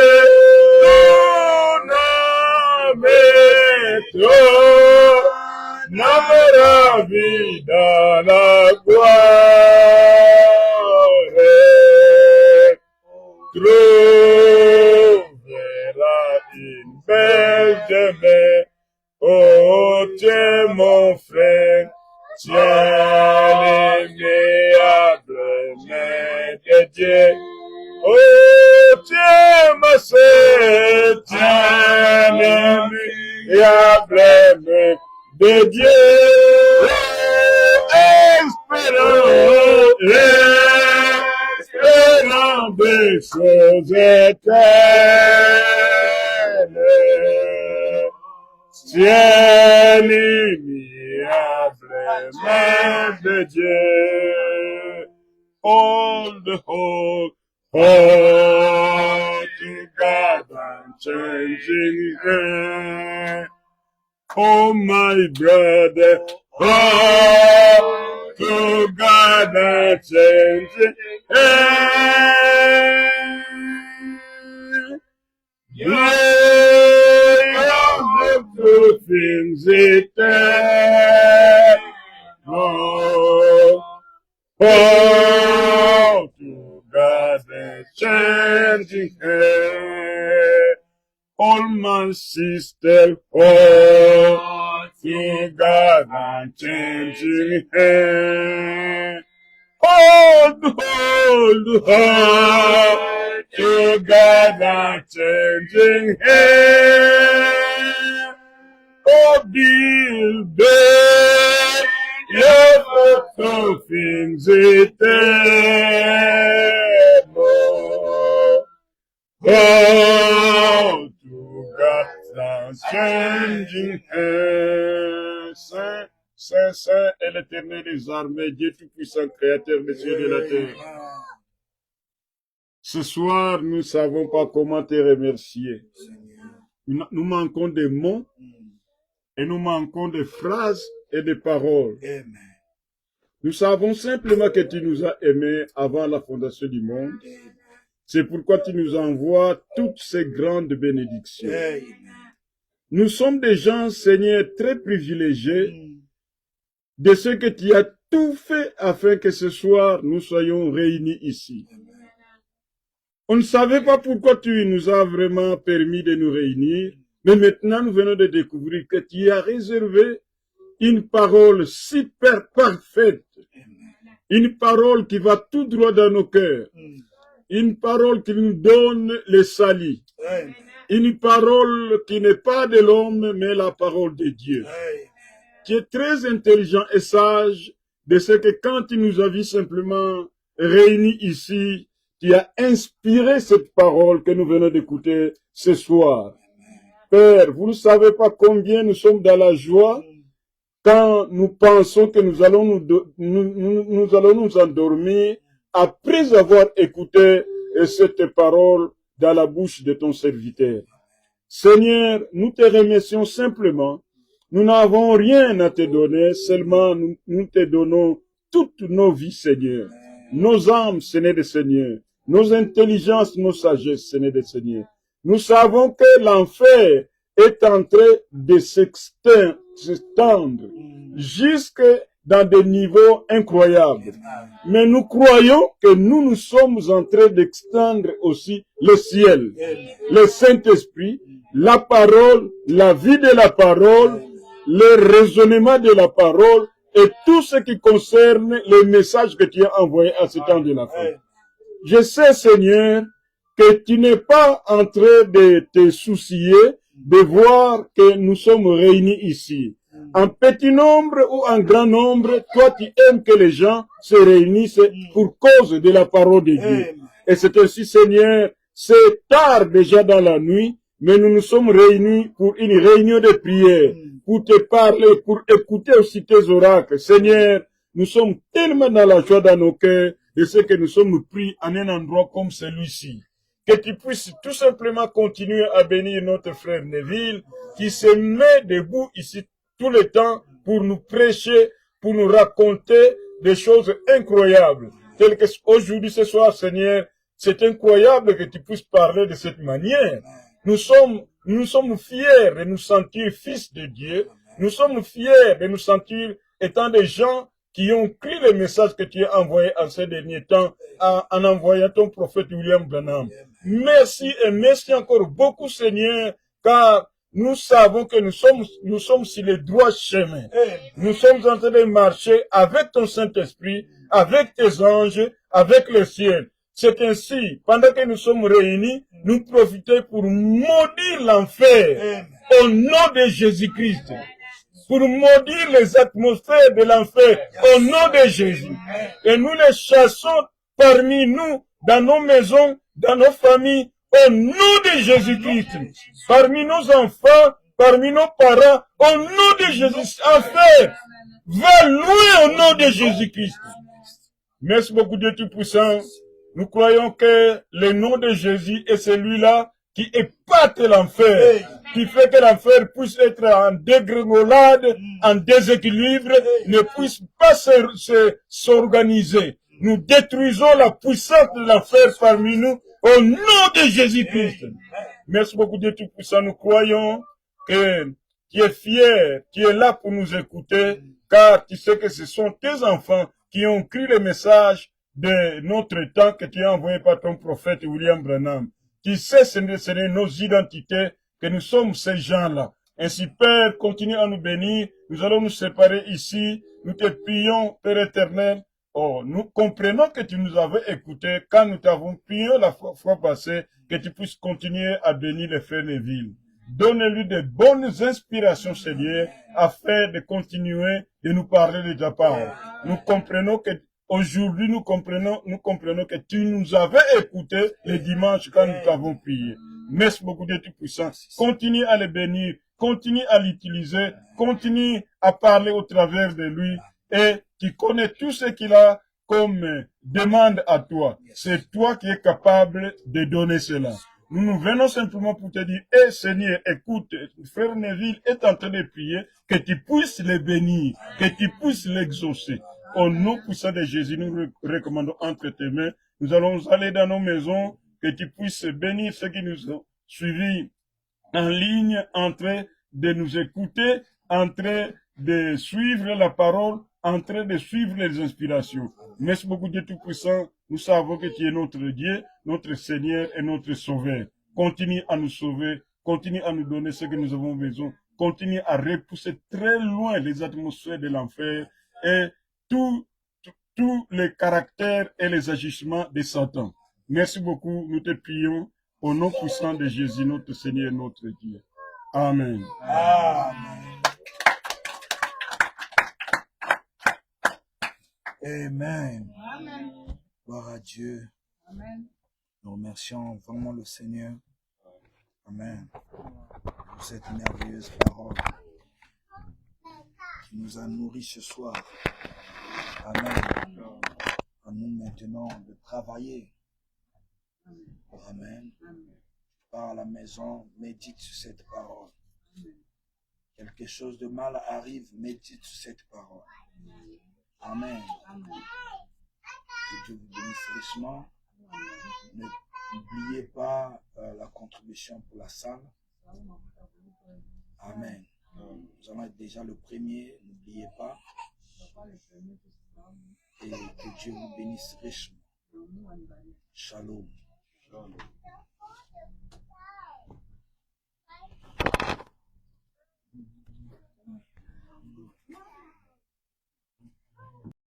ton âme est trop. N'amera vie dans la gloire, trouvera une belle demeure. Oh, tu es mon frère, ciel immuable, main de Dieu. Oh, tu es ma sœur, ciel immuable, main de Dieu, espérant des choses éternelles. Ciel immuable, main de Dieu, hold to God unchanging hand. Oh, my brother, oh, to God unchanging hand. Lay up the things eternal. Oh, to God unchanging hand. All my sister, oh, to God unchanging hand. Hold, to God unchanging hand. Oh, build your thoughts of things eternal. Oh, to God's unchanging hand. Saint, Saint, Saint est l'Éternel des armées, Dieu tout-puissant, créateur des cieux et de la terre. Ce soir, nous ne savons pas comment te remercier. Nous manquons des mots et nous manquons de phrases et de paroles. Amen. Nous savons simplement que tu nous as aimés avant la fondation du monde. C'est pourquoi tu nous envoies toutes ces grandes bénédictions. Amen. Nous sommes des gens, Seigneur, très privilégiés de ce que tu as tout fait afin que ce soir nous soyons réunis ici. On ne savait pas pourquoi tu nous as vraiment permis de nous réunir, mais maintenant nous venons de découvrir que tu as réservé une parole super parfaite, une parole qui va tout droit dans nos cœurs, une parole qui nous donne le salut, Amen. une parole qui n'est pas de l'homme, mais la parole de Dieu, qui est très intelligent et sage, de ce que quand tu nous as vu simplement réunis ici, tu as inspiré cette parole que nous venons d'écouter ce soir. Père, vous ne savez pas combien nous sommes dans la joie quand nous pensons que nous allons nous endormir après avoir écouté cette parole dans la bouche de ton serviteur. Seigneur, nous te remercions simplement. Nous n'avons rien à te donner, seulement nous te donnons toutes nos vies, Seigneur. Nos âmes, ce n'est des Seigneurs. Nos intelligences, nos sagesses, ce n'est des Seigneurs. Nous savons que l'enfer est en train de s'étendre jusque dans des niveaux incroyables. Mais nous croyons que nous sommes en train d'extendre aussi le ciel, le Saint-Esprit, la parole, la vie de la parole, le raisonnement de la parole et tout ce qui concerne le message que tu as envoyé à ce temps de la fin. Je sais, Seigneur, que tu n'es pas en train de te soucier de voir que nous sommes réunis ici. En petit nombre ou en grand nombre, toi tu aimes que les gens se réunissent pour cause de la parole de Dieu. Et c'est ainsi, Seigneur, c'est tard déjà dans la nuit, mais nous nous sommes réunis pour une réunion de prière, pour te parler, pour écouter aussi tes oracles. Seigneur, nous sommes tellement dans la joie dans nos cœurs de ce que nous sommes pris en un endroit comme celui-ci. Que tu puisses tout simplement continuer à bénir notre frère Neville, qui se met debout ici tout le temps pour nous prêcher, pour nous raconter des choses incroyables. Telles que aujourd'hui, ce soir, Seigneur, c'est incroyable que tu puisses parler de cette manière. Nous sommes fiers de nous sentir fils de Dieu. Nous sommes fiers de nous sentir étant des gens qui ont cru le message que tu as envoyé en ces derniers temps en envoyant ton prophète William Branham. Merci et merci encore beaucoup, Seigneur, car nous savons que nous sommes sur le droit chemin. Nous sommes en train de marcher avec ton Saint-Esprit, avec tes anges, avec le ciel. C'est ainsi, pendant que nous sommes réunis, nous profitons pour maudire l'enfer au nom de Jésus-Christ. Pour maudire les atmosphères de l'enfer au nom de Jésus. Et nous les chassons parmi nous, dans nos maisons, dans nos familles, au nom de Jésus-Christ. Parmi nos enfants, parmi nos parents, au nom de Jésus. Enfer, va loin au nom de Jésus-Christ. Merci beaucoup Dieu Tout-Puissant. Nous croyons que le nom de Jésus est celui-là qui épate l'enfer, qui fait que l'enfer puisse être en dégringolade, en déséquilibre, ne puisse pas s'organiser. Nous détruisons la puissance de l'enfer parmi nous au nom de Jésus-Christ. Merci beaucoup Dieu Tout-Puissant. Nous croyons que tu es fier, tu es là pour nous écouter, car tu sais que ce sont tes enfants qui ont cru le message de notre temps que tu as envoyé par ton prophète William Branham. Tu sais, ce n'est nos identités, que nous sommes ces gens-là. Ainsi, Père, continue à nous bénir. Nous allons nous séparer ici. Nous te prions, Père éternel. Oh, nous comprenons que tu nous avais écoutés quand nous t'avons prié la fois passée, que tu puisses continuer à bénir les frères Neville. Donne-lui de bonnes inspirations, Seigneur, afin de continuer de nous parler de ta parole. Nous comprenons que aujourd'hui, nous comprenons que tu nous avais écoutés le dimanche quand nous t'avons prié. Merci beaucoup Dieu Tout-Puissant. Continue à le bénir, continue à l'utiliser, continue à parler au travers de lui et tu connais tout ce qu'il a comme demande à toi. C'est toi qui es capable de donner cela. Nous nous venons simplement pour te dire, eh Seigneur, écoute, frère Neville est en train de prier, que tu puisses le bénir, que tu puisses l'exaucer. Au nom puissant de Jésus, nous recommandons entre tes mains. Nous allons aller dans nos maisons, que tu puisses bénir ceux qui nous ont suivis en ligne, en train de nous écouter, en train de suivre la parole, en train de suivre les inspirations. Merci beaucoup Dieu Tout-Puissant. Nous savons que tu es notre Dieu, notre Seigneur et notre Sauveur. Continue à nous sauver, continue à nous donner ce que nous avons besoin, continue à repousser très loin les atmosphères de l'enfer et tous les caractères et les agissements de Satan. Merci beaucoup, nous te prions au nom puissant de Jésus, notre Seigneur, notre Dieu. Amen. Amen. Amen. Amen. Gloire à Dieu. Amen. Nous remercions vraiment le Seigneur. Amen. Pour cette merveilleuse parole qui nous a nourris ce soir. Amen. À nous maintenant de travailler. Amen. Par la maison, médite sur cette parole. Quelque chose de mal arrive, médite sur cette parole. Amen. Que Dieu vous bénisse richement. N'oubliez pas la contribution pour la salle. Amen. Nous allons être déjà le premier, n'oubliez pas. Et que Dieu vous bénisse richement. Shalom.